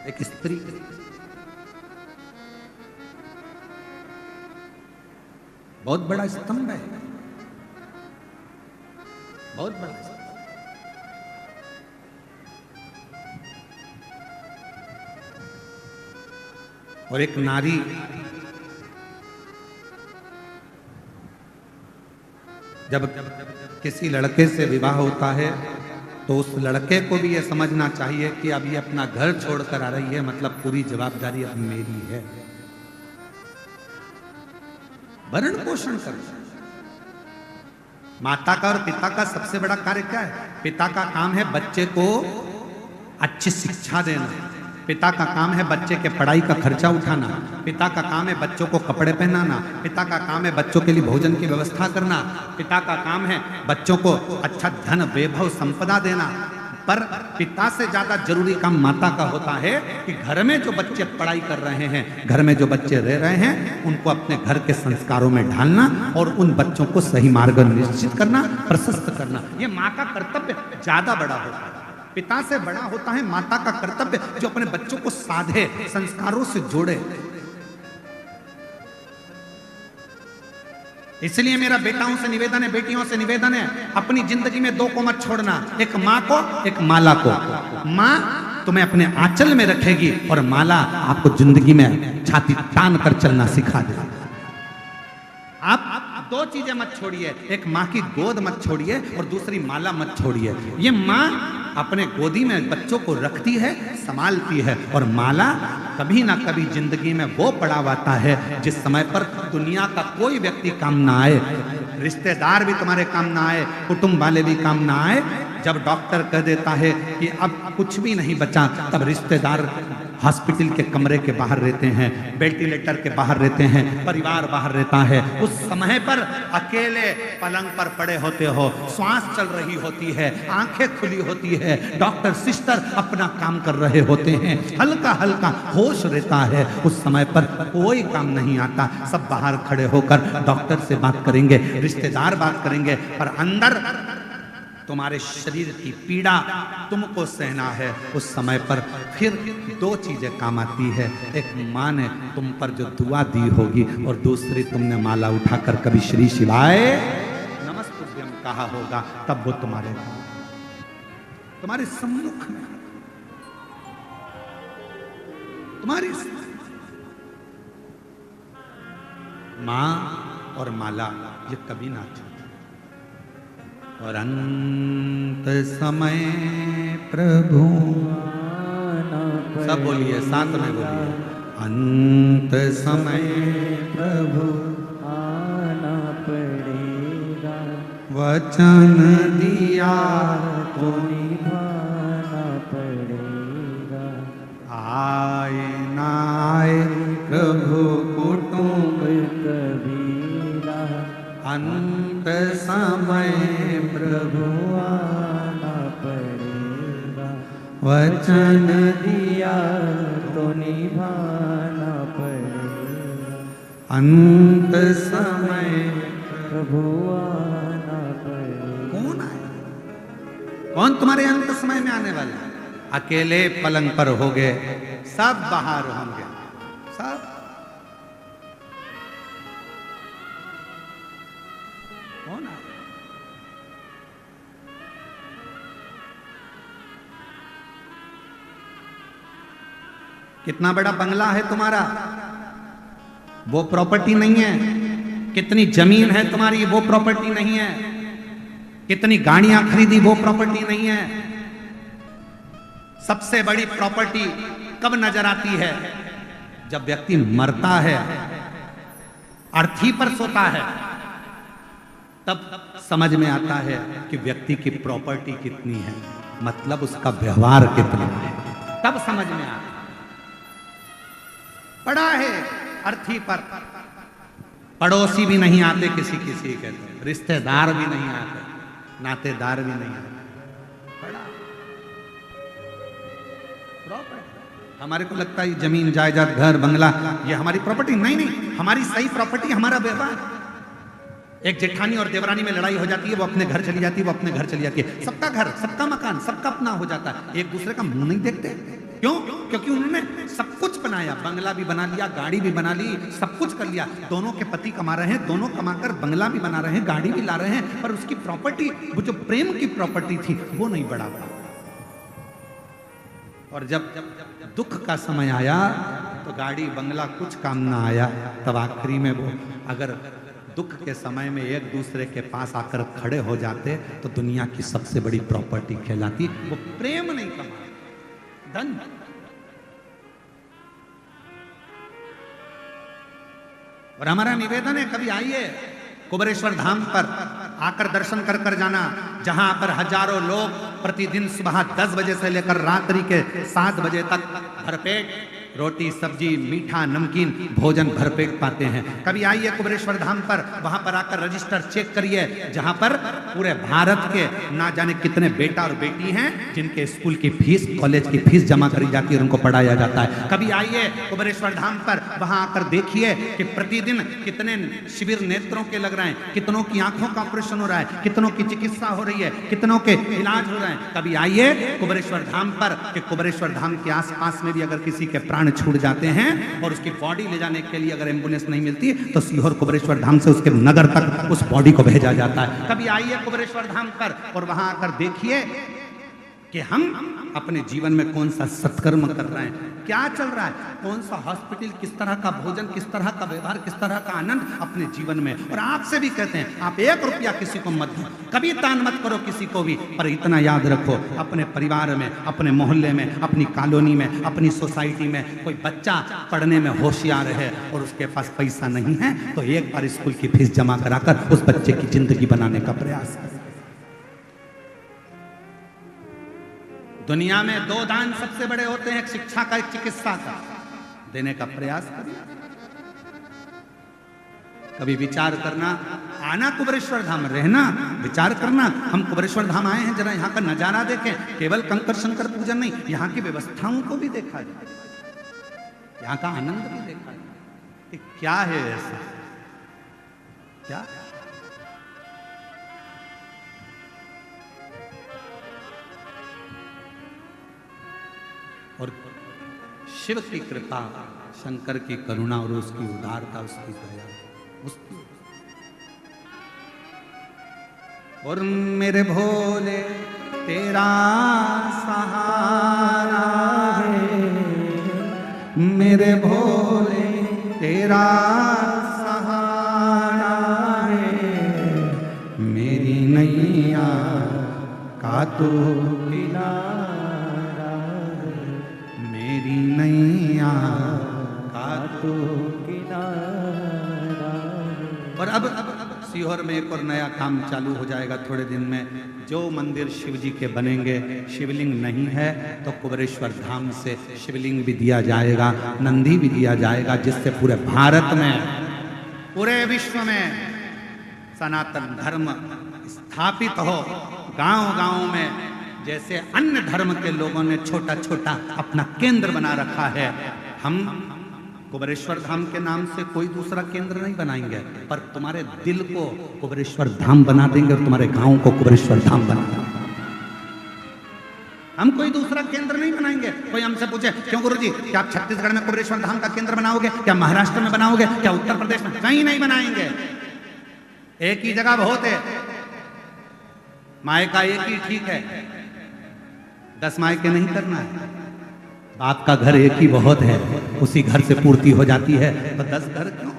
एक स्त्री बहुत बड़ा स्तंभ है, बहुत बड़ा स्तंभ। और एक नारी जब किसी लड़के से विवाह होता है तो उस लड़के को भी यह समझना चाहिए कि अब ये अपना घर छोड़कर आ रही है, मतलब पूरी जवाबदारी अब मेरी है। भरण पोषण कर। माता का और पिता का सबसे बड़ा कार्य क्या है? पिता का काम है बच्चे को अच्छी शिक्षा देना, पिता का काम है बच्चे के पढ़ाई का खर्चा उठाना, पिता का काम है बच्चों को कपड़े पहनाना, पिता का काम है बच्चों के लिए भोजन की व्यवस्था करना, पिता का काम है बच्चों को अच्छा धन वैभव संपदा देना। पर पिता से ज्यादा जरूरी काम माता का होता है कि घर में जो बच्चे पढ़ाई कर रहे हैं, घर में जो बच्चे रह रहे हैं, उनको अपने घर के संस्कारों में ढालना और उन बच्चों को सही मार्ग निश्चित करना, प्रशस्त करना। ये माँ का कर्तव्य ज्यादा बड़ा होता है। पिता से बड़ा होता है माता का कर्तव्य, जो अपने बच्चों को साधे, संस्कारों से जोड़े। इसलिए मेरा बेटाओं से निवेदन है, बेटियों से निवेदन है, अपनी जिंदगी में 2 को मत छोड़ना, एक माँ को, एक माला को। माँ तुम्हें अपने आंचल में रखेगी और माला आपको जिंदगी में छाती तान कर चलना सिखा देगी। आप 2 चीजें मत छोड़िए, एक माँ की गोद मत छोड़िए और दूसरी माला मत छोड़िए। ये माँ अपने गोदी में बच्चों को रखती है, संभालती है, और माला कभी ना कभी जिंदगी में वो पड़ाव आता है जिस समय पर दुनिया का कोई व्यक्ति काम ना आए, रिश्तेदार भी तुम्हारे काम ना आए, कुटुंब वाले भी काम ना आए। जब डॉक्टर कह देता है कि अब कुछ भी नहीं बचा, तब रिश्तेदार हॉस्पिटल के कमरे के बाहर रहते हैं, वेंटिलेटर के बाहर रहते हैं, परिवार बाहर रहता है। उस समय पर अकेले पलंग पर पड़े होते हो, श्वास चल रही होती है, आंखें खुली होती है, डॉक्टर सिस्टर अपना काम कर रहे होते हैं, हल्का हल्का होश रहता है। उस समय पर कोई काम नहीं आता, सब बाहर खड़े होकर डॉक्टर से बात करेंगे, रिश्तेदार बात करेंगे, पर अंदर तुम्हारे शरीर की पीड़ा तुमको सहना है। उस समय पर फिर 2 चीजें काम आती है, एक माँ ने तुम पर जो दुआ दी होगी और दूसरी तुमने माला उठाकर कभी श्री शिवाय नमस्तुभ्यम कहा होगा, तब वो तुम्हारे सम्मुख में, तुम्हारी माँ और माला ये कभी ना छूटे। और अंत समय प्रभु, सब बोलिए, साथ में बोलिए, अंत समय प्रभु आना पड़ेगा, वचन दिया तो निभाना पड़ेगा। आए ना आए प्रभु कुटुंब कबीरा, अंत समय प्रभु आना पड़ेगा, वचन दिया तो निभाना पड़ेगा। अंत समय प्रभु आना पड़ेगा। कौन आए? कौन तुम्हारे अंत समय में आने वाला है? अकेले पलंग पर होगे, सब बाहर होंगे, सब। कौन आए? कितना बड़ा बंगला है तुम्हारा, वो प्रॉपर्टी नहीं है। कितनी जमीन है तुम्हारी, वो प्रॉपर्टी नहीं है। कितनी गाड़ियां खरीदी, वो प्रॉपर्टी नहीं है। सबसे बड़ी प्रॉपर्टी कब नजर आती है? जब व्यक्ति मरता है, अर्थी पर सोता है, तब समझ में आता है कि व्यक्ति की प्रॉपर्टी कितनी है, मतलब उसका व्यवहार कितना है, तब समझ में आता है। पड़ा है अर्थी पर, पड़ोसी भी नहीं आते किसी किसी के, रिश्तेदार भी नहीं आते, नातेदार भी नहीं आते, बड़ा प्रॉपर्टी। हमारे को लगता है ये जमीन जायदाद घर बंगला ये हमारी प्रॉपर्टी, नहीं नहीं, हमारी सही प्रॉपर्टी हमारा व्यवहार। एक जेठानी और देवरानी में लड़ाई हो जाती है, वो अपने घर चली जाती है, वो अपने घर चली जाती है, सबका घर सबका मकान सबका अपना हो जाता है, एक दूसरे का मुंह नहीं देखते। क्यों? क्योंकि उन्होंने सब कुछ बनाया, बंगला भी बना लिया, गाड़ी भी बना ली, सब कुछ कर लिया। दोनों के पति कमा रहे हैं, दोनों कमाकर बंगला भी बना रहे हैं, गाड़ी भी ला रहे हैं, पर उसकी प्रॉपर्टी, वो जो प्रेम की प्रॉपर्टी थी वो नहीं बढ़ा पाई। और जब दुख का समय आया तो गाड़ी बंगला कुछ काम ना आया। तब आखिरी में वो अगर दुख के समय में एक दूसरे के पास आकर खड़े हो जाते तो दुनिया की सबसे बड़ी प्रॉपर्टी कहलाती। वो प्रेम नहीं कमा, धन। और हमारा निवेदन है, कभी आइए कुबेरेश्वर धाम पर आकर दर्शन कर कर जाना, जहां पर हजारों लोग प्रतिदिन सुबह 10 बजे से लेकर रात्रि के 7 बजे तक भरपेट रोटी सब्जी मीठा नमकीन भोजन भरपेट पाते हैं। कभी आइए कुबेरेश्वर धाम पर, वहां पर आकर रजिस्टर चेक करिए, जहां पर पूरे भारत के ना जाने कितने बेटा और बेटी हैं जिनके स्कूल की फीस, कॉलेज की फीस जमा करी जाती है और उनको पढ़ाया जाता है। कभी आइए कुबेरेश्वर धाम पर, वहां आकर देखिए कि प्रतिदिन कितने शिविर नेत्रों के लग रहे हैं, कितनों की आंखों का ऑपरेशन हो रहा है, कितनों की चिकित्सा हो रही है, कितनों के इलाज हो रहे हैं। कभी आइए कुबेरेश्वर धाम पर कि कुबेरेश्वर धाम के आसपास में भी अगर किसी के प्राण छूट जाते हैं और उसकी बॉडी ले जाने के लिए अगर एम्बुलेंस नहीं मिलती तो सीहोर कुबेरेश्वर धाम से उसके नगर तक उस बॉडी को भेजा जाता है। कभी आइए कुबेरेश्वर धाम पर और वहां आकर देखिए कि हम अपने जीवन में कौन सा सत्कर्म कर रहे हैं, क्या चल रहा है, कौन सा हॉस्पिटल, किस तरह का भोजन, किस तरह का व्यवहार, किस तरह का आनंद अपने जीवन में। और आपसे भी कहते हैं आप 1 रुपया किसी को मत दो, कभी दान मत करो किसी को भी, पर इतना याद रखो अपने परिवार में, अपने मोहल्ले में, अपनी कॉलोनी में, अपनी सोसाइटी में कोई बच्चा पढ़ने में होशियार है और उसके पास पैसा नहीं है तो एक बार स्कूल की फीस जमा कराकर उस बच्चे की जिंदगी बनाने का प्रयास करें। दुनिया में 2 दान सबसे बड़े होते हैं, एक शिक्षा का, एक चिकित्सा का। देने का प्रयास करिए। कभी विचार करना, आना कुबेरेश्वर धाम, रहना, विचार करना हम कुबेरेश्वर धाम आए हैं, जरा यहाँ का नजारा देखें। केवल कंकर शंकर पूजन नहीं, यहाँ की व्यवस्थाओं को भी देखा जाए, यहाँ का आनंद भी देखा जाए कि क्या है ऐसा, क्या और शिव की कृपा, शंकर की करुणा और उसकी उदारता, उसकी दया, उसकी। और मेरे भोले तेरा सहारा है, मेरे भोले तेरा सहारा है, मेरी नैया का तो नैया का तो किनारा। और अब सीहोर में एक और नया काम चालू हो जाएगा थोड़े दिन में। जो मंदिर शिव जी के बनेंगे, शिवलिंग नहीं है तो कुबेरेश्वर धाम से शिवलिंग भी दिया जाएगा, नंदी भी दिया जाएगा, जिससे पूरे भारत में, पूरे विश्व में सनातन धर्म स्थापित हो। गांव-गांव में जैसे अन्य धर्म के लोगों ने छोटा छोटा अपना केंद्र बना रखा है, हम कुबेरेश्वर धाम के नाम से कोई दूसरा केंद्र नहीं बनाएंगे, पर तुम्हारे दिल को कुबेरेश्वर धाम बना देंगे और तुम्हारे गांव को कुबेरेश्वर धाम बना देंगे। हम कोई दूसरा केंद्र नहीं बनाएंगे। कोई हमसे पूछे क्यों गुरुजी, क्या आप छत्तीसगढ़ में कुबेरेश्वर धाम का केंद्र बनाओगे, क्या महाराष्ट्र में बनाओगे, क्या उत्तर प्रदेश में? कहीं नहीं बनाएंगे। एक ही जगह बहुत है, मायका एक ही ठीक है, 10 मायके नहीं करना है। बाप का घर एक ही बहुत है, उसी घर से पूर्ति हो जाती है, तो 10 घर क्यों?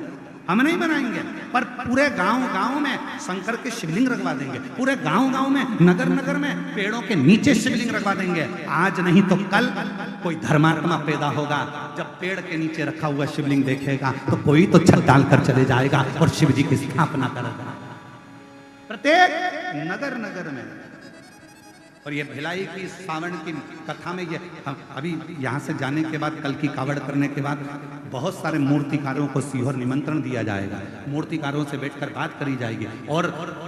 हम नहीं बनाएंगे, पर पूरे गांव-गांव में शंकर के शिवलिंग रखवा देंगे, पूरे गांव-गांव में, नगर-नगर में पेड़ों के नीचे शिवलिंग रखवा देंगे। आज नहीं तो कल कोई धर्मात्मा पैदा होगा, जब पेड़ के नीचे रखा हुआ शिवलिंग देखेगा तो कोई तो छत डालकर चले जाएगा और शिव जी की स्थापना करेगा प्रत्येक नगर-नगर में। और ये भिलाई की सावन की कथा में ये हम अभी यहाँ से जाने के बाद, कल की कावड़ करने के बाद बहुत सारे मूर्तिकारों को सीहोर निमंत्रण दिया जाएगा, मूर्तिकारों से बैठकर बात करी जाएगी, और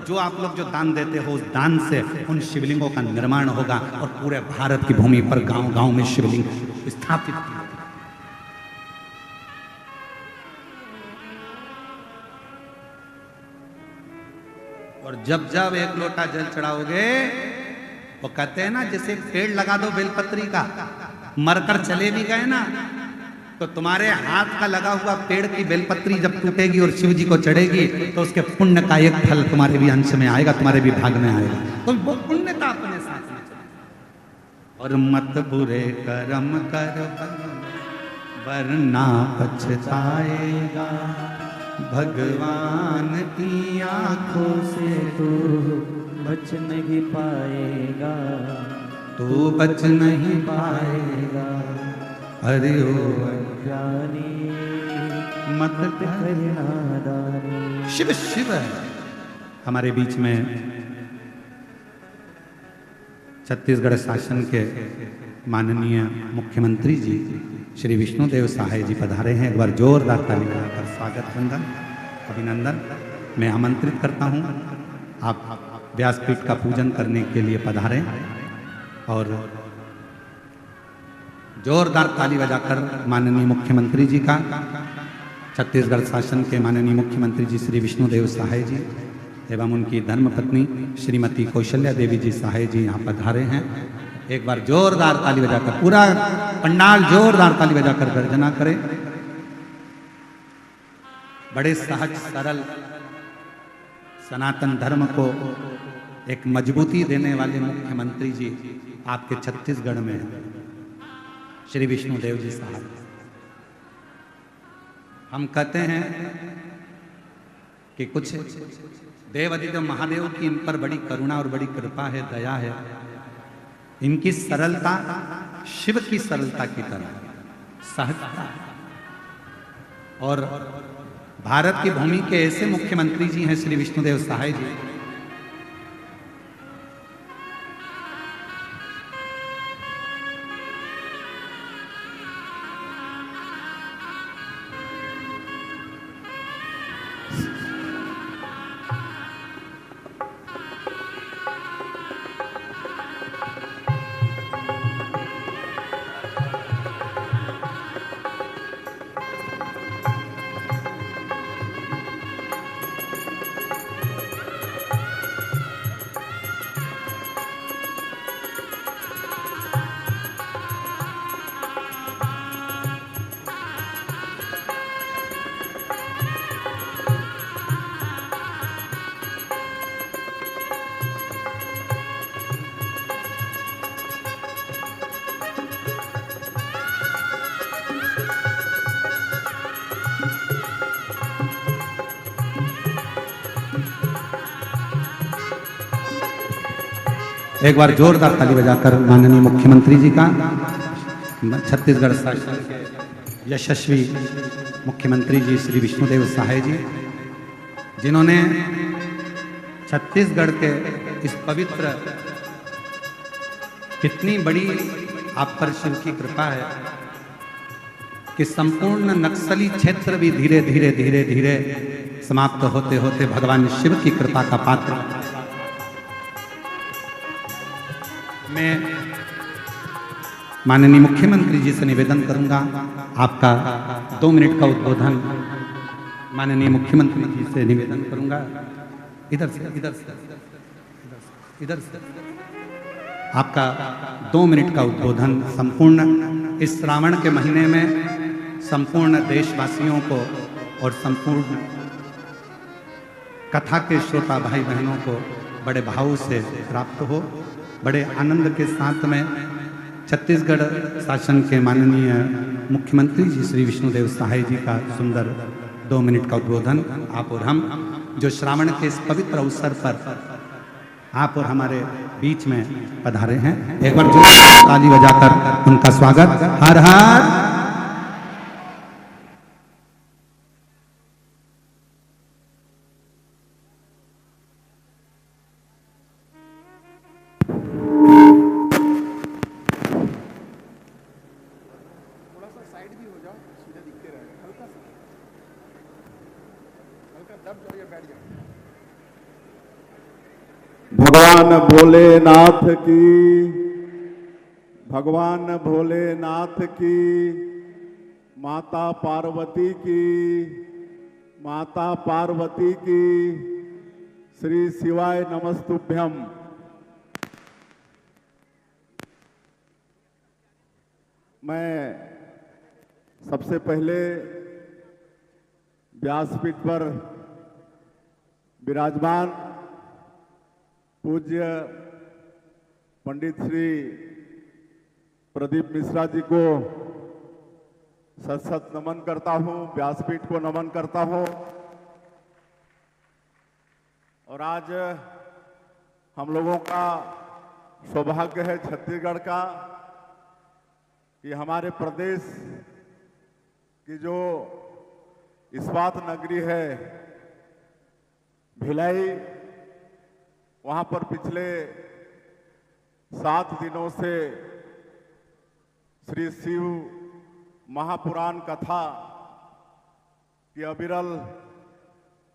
जो आप लोग जो दान देते हो उस दान से उन शिवलिंगों का निर्माण होगा और पूरे भारत की भूमि पर गांव गांव में शिवलिंग स्थापित किए। और जब जब एक लोटा जल चढ़ाओगे, वो कहते हैं ना जैसे एक पेड़ लगा दो बेलपत्री का, मरकर चले भी गए ना, तो तुम्हारे हाथ का लगा हुआ पेड़ की बेलपत्री जब टूटेगी और शिव जी को चढ़ेगी तो उसके पुण्य का एक फल तुम्हारे भी अंश में आएगा, तुम्हारे भी भाग में आएगा। तो वो पुण्यता अपने साथ में चले। और मत बुरे कर्म कर वरना पछताएगा, भगवान की आंखों से
तू बच नहीं पाएगा,
तू बच नहीं पाएगा। अरे ओ
जानी
मत
करना दानी।
शिव शिव है। हमारे बीच में छत्तीसगढ़ शासन के माननीय मुख्यमंत्री जी श्री विष्णुदेव सहाय जी पधारे हैं। एक बार जोरदार ताली बजाकर स्वागत वंदन अभिनंदन मैं आमंत्रित करता हूं। आप व्यासपीठ का पूजन करने के लिए पधारें और जोरदार ताली बजाकर माननीय मुख्यमंत्री जी का, छत्तीसगढ़ शासन के माननीय मुख्यमंत्री जी श्री विष्णुदेव सहाय जी एवं उनकी धर्मपत्नी श्रीमती कौशल्या देवी जी सहाय जी यहाँ पधारे हैं। एक बार जोरदार ताली बजाकर, पूरा पंडाल जोरदार ताली बजाकर गर्जना करें। बड़े सहज सरल सनातन धर्म को एक मजबूती देने वाले मुख्यमंत्री जी आपके छत्तीसगढ़ में हैं, श्री विष्णुदेव जी साहब। हम कहते हैं कि कुछ देवादिदेव महादेव की इन पर बड़ी करुणा और बड़ी कृपा है, दया है। इनकी सरलता शिव की सरलता की तरह सहजता, और भारत की भूमि के ऐसे मुख्यमंत्री जी हैं श्री विष्णुदेव सहाय जी, एक बार जोरदार ताली बजाकर माननीय मुख्यमंत्री जी का, छत्तीसगढ़ शासन के यशस्वी मुख्यमंत्री जी श्री विष्णुदेव सहाय जी, जिन्होंने छत्तीसगढ़ के इस पवित्र, कितनी बड़ी आप पर शिव की कृपा है कि संपूर्ण नक्सली क्षेत्र भी धीरे धीरे धीरे धीरे समाप्त होते होते भगवान शिव की कृपा का पात्र। मैं माननीय मुख्यमंत्री जी से निवेदन करूंगा, आपका 2 मिनट का उद्बोधन माननीय मुख्यमंत्री जी से निवेदन करूंगा। इधर से इधर से इधर से आपका 2 मिनट का उद्बोधन संपूर्ण इस श्रावण के महीने में संपूर्ण देशवासियों को और संपूर्ण कथा के श्रोता भाई बहनों को बड़े भाव से प्राप्त हो। बड़े आनंद के साथ में छत्तीसगढ़ शासन के माननीय मुख्यमंत्री जी श्री विष्णुदेव सहाय जी का सुंदर 2 मिनट का उद्बोधन आप और हम, जो श्रावण के इस पवित्र अवसर पर आप और हमारे बीच में पधारे हैं, एक बार जोरदार ताली बजाकर उनका स्वागत। हर हर
भगवान भोलेनाथ की, भगवान भोलेनाथ की, माता पार्वती की, माता पार्वती की, श्री शिवाय नमस्तुभ्यम। मैं सबसे पहले व्यासपीठ पर विराजमान पूज्य पंडित श्री प्रदीप मिश्रा जी को सत सत नमन करता हूं, व्यासपीठ को नमन करता हूं। और आज हम लोगों का सौभाग्य है छत्तीसगढ़ का कि हमारे प्रदेश की जो इस्पात नगरी है भिलाई, वहां पर पिछले 7 दिनों से श्री शिव महापुराण कथा की अविरल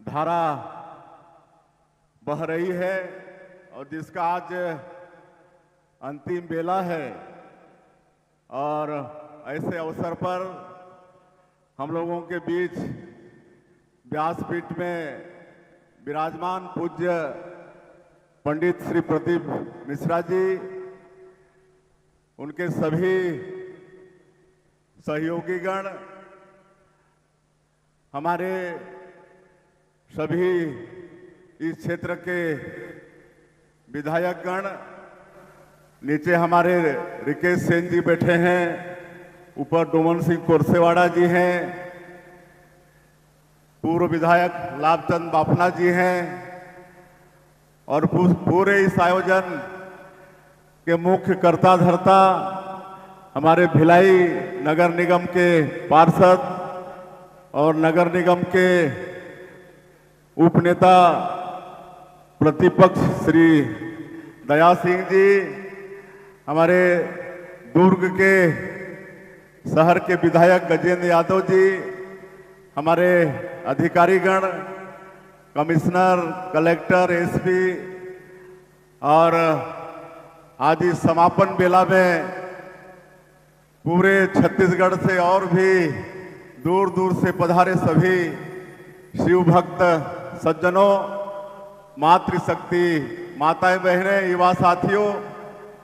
धारा बह रही है और जिसका आज अंतिम बेला है। और ऐसे अवसर पर हम लोगों के बीच व्यासपीठ में विराजमान पूज्य पंडित श्री प्रदीप मिश्रा जी, उनके सभी सहयोगीगण, हमारे सभी इस क्षेत्र के विधायकगण, नीचे हमारे रिकेश सेन जी बैठे हैं, ऊपर डोमन सिंह कोरसेवाड़ा जी हैं, पूर्व विधायक लाभचंद बाफना जी हैं और पूरे इस आयोजन के मुख्य कर्ता धर्ता हमारे भिलाई नगर निगम के पार्षद और नगर निगम के उपनेता प्रतिपक्ष श्री दया सिंह जी, हमारे दुर्ग के शहर के विधायक गजेंद्र यादव जी, हमारे अधिकारीगण, कमिश्नर, कलेक्टर, एसपी, और आज इस समापन बेला में पूरे छत्तीसगढ़ से और भी दूर दूर से पधारे सभी शिव भक्त सज्जनों, मातृशक्ति माताएं बहनें, युवा साथियों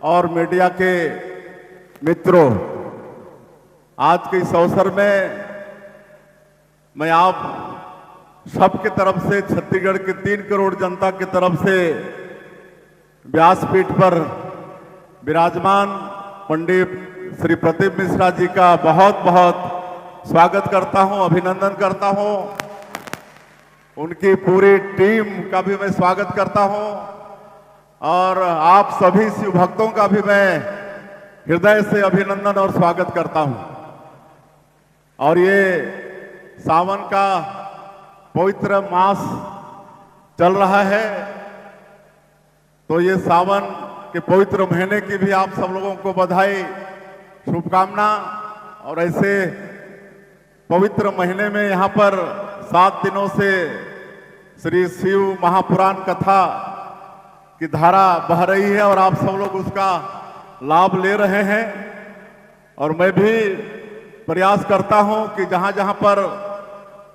और मीडिया के मित्रों, आज के इस अवसर में मैं आप सबके तरफ से, छत्तीसगढ़ के 3 करोड़ जनता की तरफ से व्यासपीठ पर विराजमान पंडित श्री प्रदीप मिश्रा जी का बहुत बहुत स्वागत करता हूं, अभिनंदन करता हूं। उनकी पूरी टीम का भी मैं स्वागत करता हूं और आप सभी शिव भक्तों का भी मैं हृदय से अभिनंदन और स्वागत करता हूं। और ये सावन का पवित्र मास चल रहा है, तो ये सावन के पवित्र महीने की भी आप सब लोगों को बधाई, शुभकामना। और ऐसे पवित्र महीने में यहाँ पर 7 दिनों से श्री शिव महापुराण कथा की धारा बह रही है और आप सब लोग उसका लाभ ले रहे हैं। और मैं भी प्रयास करता हूं कि जहां जहां पर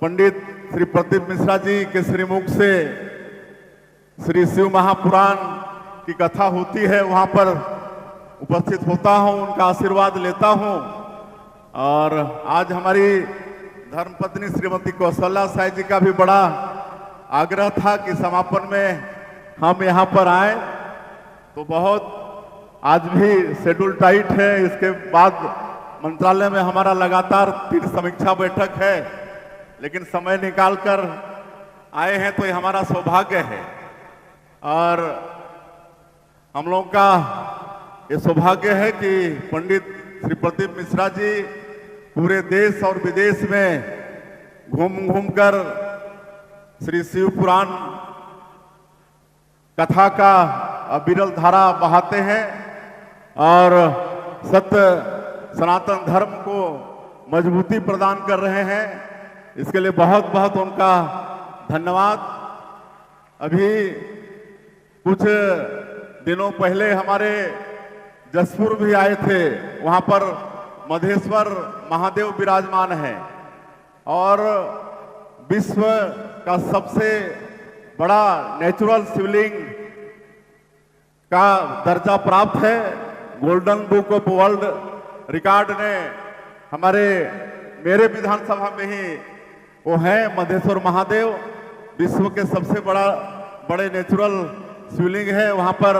पंडित श्री प्रदीप मिश्रा जी के श्रीमुख से श्री शिव महापुराण की कथा होती है, वहां पर उपस्थित होता हूं, उनका आशीर्वाद लेता हूं। और आज हमारी धर्मपत्नी श्रीमती कौशल्या साई जी का भी बड़ा आग्रह था कि समापन में हम यहाँ पर आए, तो बहुत आज भी शेड्यूल टाइट है। इसके बाद मंत्रालय में हमारा लगातार 3 समीक्षा बैठक है, लेकिन समय निकालकर आए हैं तो ये हमारा सौभाग्य है। और हम लोगों का ये सौभाग्य है कि पंडित श्री प्रदीप मिश्रा जी पूरे देश और विदेश में घूम कर श्री शिव पुराण कथा का अविरल धारा बहाते हैं और सत्य सनातन धर्म को मजबूती प्रदान कर रहे हैं। इसके लिए बहुत बहुत उनका धन्यवाद। अभी कुछ दिनों पहले हमारे जसपुर भी आए थे, वहां पर मधेश्वर महादेव विराजमान है और विश्व का सबसे बड़ा नेचुरल शिवलिंग का दर्जा प्राप्त है। Golden book of world record ने मेरे विधानसभा में ही वो है मधेश्वर महादेव, विश्व के सबसे बड़े नेचुरल शिवलिंग है। वहां पर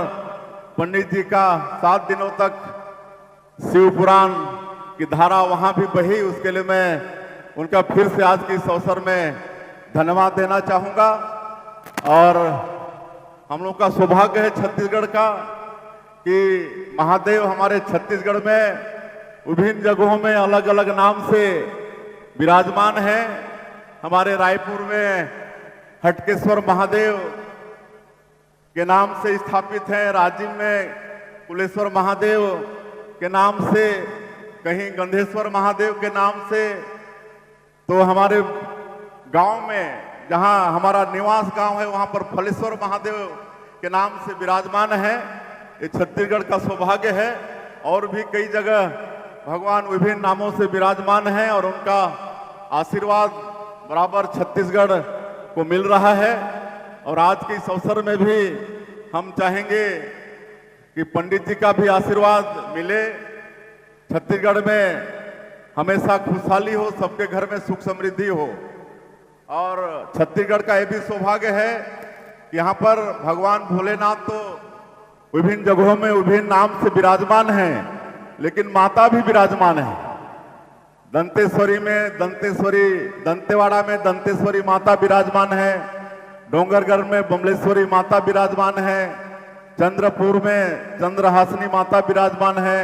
पंडित जी का 7 दिनों तक शिव पुराण की धारा वहां भी बही, उसके लिए मैं उनका फिर से आज के इस अवसर में धन्यवाद देना चाहूंगा। और हम लोग का सौभाग्य है छत्तीसगढ़ का कि महादेव हमारे छत्तीसगढ़ में विभिन्न जगहों में अलग अलग नाम से विराजमान है। हमारे रायपुर में हटकेश्वर महादेव के नाम से स्थापित है, राजिम में कुलेश्वर महादेव के नाम से, कहीं गंधेश्वर महादेव के नाम से। तो हमारे गांव में जहां हमारा निवास गांव है वहां पर फलेश्वर महादेव के नाम से विराजमान है। ये छत्तीसगढ़ का सौभाग्य है। और भी कई जगह भगवान विभिन्न नामों से विराजमान हैं और उनका आशीर्वाद बराबर छत्तीसगढ़ को मिल रहा है। और आज के इस अवसर में भी हम चाहेंगे कि पंडित जी का भी आशीर्वाद मिले, छत्तीसगढ़ में हमेशा खुशहाली हो, सबके घर में सुख समृद्धि हो। और छत्तीसगढ़ का यह भी सौभाग्य है कि यहाँ पर भगवान भोलेनाथ तो विभिन्न जगहों में विभिन्न नाम से विराजमान हैं, लेकिन माता भी विराजमान है। दंतेश्वरी में दंतेश्वरी, दंतेवाड़ा में दंतेश्वरी माता विराजमान है, डोंगरगढ़ में बमलेश्वरी माता विराजमान है, चंद्रपुर में चंद्रहासिनी माता विराजमान है,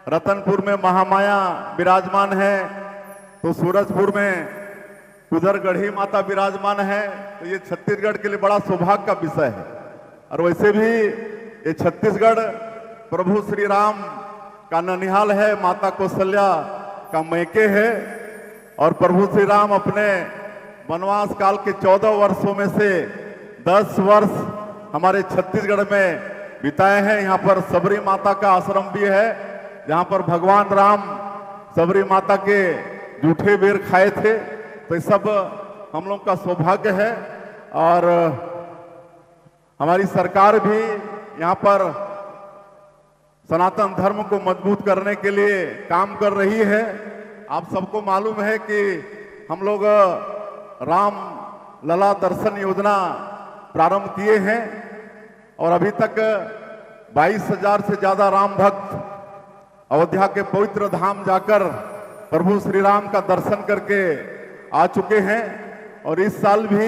रतनपुर में महामाया विराजमान है, तो सूरजपुर में कुदरगढ़ी माता विराजमान है। तो ये छत्तीसगढ़ के लिए बड़ा सौभाग्य का विषय है। और वैसे भी ये छत्तीसगढ़ प्रभु श्री राम का ननिहाल है, माता कौशल्या का मैके है। और प्रभु श्री राम अपने वनवास काल के 14 वर्षों में से 10 वर्ष हमारे छत्तीसगढ़ में बिताए हैं। यहाँ पर सबरी माता का आश्रम भी है, जहाँ पर भगवान राम सबरी माता के जूठे बेर खाए थे। तो ये सब हम लोग का सौभाग्य है। और हमारी सरकार भी यहाँ पर सनातन धर्म को मजबूत करने के लिए काम कर रही है। आप सबको मालूम है कि हम लोग राम लला दर्शन योजना प्रारंभ किए हैं और अभी तक 22,000 से ज्यादा राम भक्त अयोध्या के पवित्र धाम जाकर प्रभु श्री राम का दर्शन करके आ चुके हैं। और इस साल भी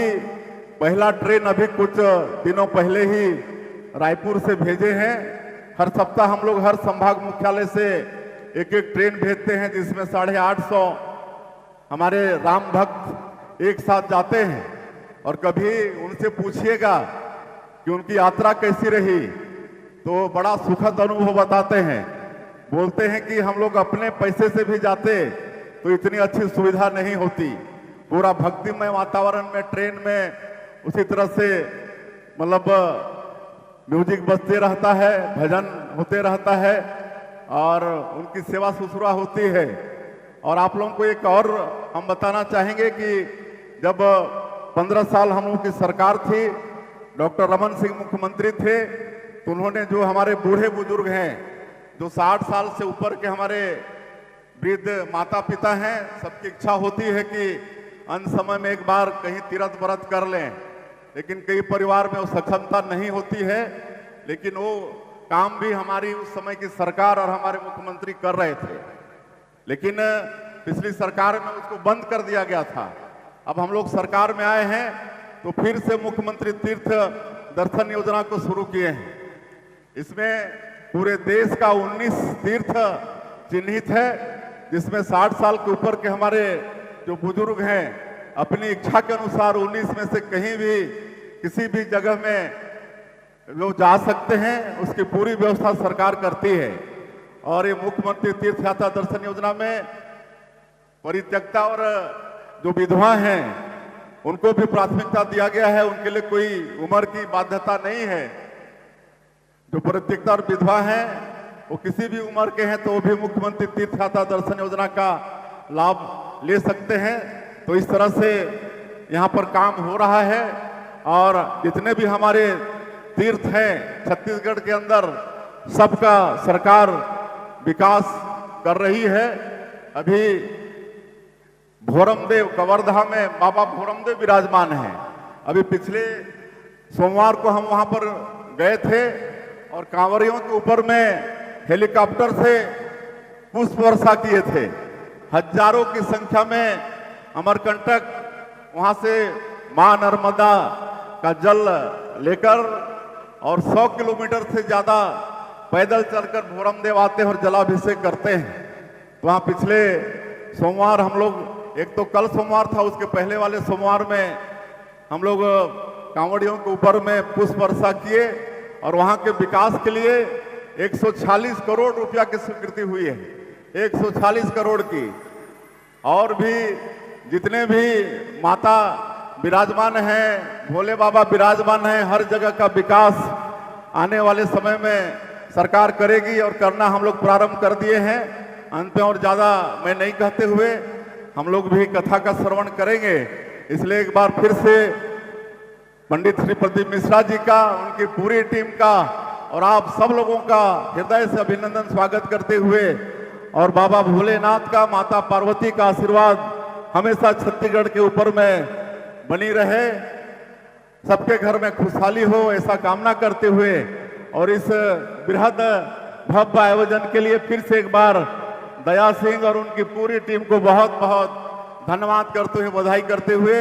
पहला ट्रेन अभी कुछ दिनों पहले ही रायपुर से भेजे हैं। हर सप्ताह हम लोग हर संभाग मुख्यालय से एक एक ट्रेन भेजते हैं, जिसमें 850 हमारे राम भक्त एक साथ जाते हैं। और कभी उनसे पूछिएगा कि उनकी यात्रा कैसी रही, तो बड़ा सुखद अनुभव बताते हैं। बोलते हैं कि हम लोग अपने पैसे से भी जाते तो इतनी अच्छी सुविधा नहीं होती। पूरा भक्तिमय वातावरण में ट्रेन में उसी तरह से मतलब म्यूजिक बजते रहता है, भजन होते रहता है और उनकी सेवा शुश्रूषा होती है। और आप लोगों को एक और हम बताना चाहेंगे कि जब 15 साल हम लोगों की सरकार थी, डॉक्टर रमन सिंह मुख्यमंत्री थे, तो उन्होंने जो हमारे बूढ़े बुजुर्ग हैं, जो 60 साल से ऊपर के हमारे वृद्ध माता पिता हैं, सबकी इच्छा होती है कि अंत समय में एक बार कहीं तीर्थ व्रत कर लें, लेकिन कई परिवार में वो सक्षमता नहीं होती है। लेकिन वो काम भी हमारी उस समय की सरकार और हमारे मुख्यमंत्री कर रहे थे, लेकिन पिछली सरकार में उसको बंद कर दिया गया था। अब हम लोग सरकार में आए हैं तो फिर से मुख्यमंत्री तीर्थ दर्शन योजना को शुरू किए हैं। इसमें पूरे देश का 19 तीर्थ चिन्हित है, जिसमें 60 साल के ऊपर के हमारे जो बुजुर्ग हैं अपनी इच्छा के अनुसार 19 में से कहीं भी किसी भी जगह में जो जा सकते हैं, उसकी पूरी व्यवस्था सरकार करती है। और ये मुख्यमंत्री तीर्थ यात्रा दर्शन योजना में परित्यक्ता और जो विधवा हैं उनको भी प्राथमिकता दिया गया है। उनके लिए कोई उम्र की बाध्यता नहीं है, जो परित्यक्ता विधवा हैं वो किसी भी उम्र के हैं तो वो भी मुख्यमंत्री तीर्थ यात्रा दर्शन योजना का लाभ ले सकते हैं। तो इस तरह से यहाँ पर काम हो रहा है और जितने भी हमारे तीर्थ हैं छत्तीसगढ़ के अंदर सबका सरकार विकास कर रही है। अभी भोरमदेव कवर्धा में बाबा भोरमदेव विराजमान हैं। अभी पिछले सोमवार को हम वहां पर गए थे और कांवरियों के ऊपर में हेलीकॉप्टर से पुष्प वर्षा किए थे। हजारों की संख्या में अमरकंटक वहां से मां नर्मदा का जल लेकर और 100 किलोमीटर से ज्यादा पैदल चलकर भोरमदेव आते हैं और जलाभिषेक करते हैं। तो वहां पिछले सोमवार हम लोग, एक तो कल सोमवार था, उसके पहले वाले सोमवार में हम लोग कांवड़ियों के ऊपर में पुष्प वर्षा किए और वहां के विकास के लिए 140 करोड़ रुपया की स्वीकृति हुई है, 140 करोड़ की। और भी जितने भी माता विराजमान हैं, भोले बाबा विराजमान हैं, हर जगह का विकास आने वाले समय में सरकार करेगी और करना हम लोग प्रारंभ कर दिए हैं। अंत में और ज्यादा मैं नहीं कहते हुए हम लोग भी कथा का श्रवण करेंगे। इसलिए एक बार फिर से पंडित श्री प्रदीप मिश्रा जी का, उनकी पूरी टीम का और आप सब लोगों का हृदय से अभिनंदन स्वागत करते हुए और बाबा भोलेनाथ का, माता पार्वती का आशीर्वाद हमेशा छत्तीसगढ़ के ऊपर में बनी रहे, सबके घर में खुशहाली हो, ऐसा कामना करते हुए और इस बृहद भव्य आयोजन के लिए फिर से एक बार दया सिंह और उनकी पूरी टीम को बहुत बहुत धन्यवाद करते हुए, बधाई करते हुए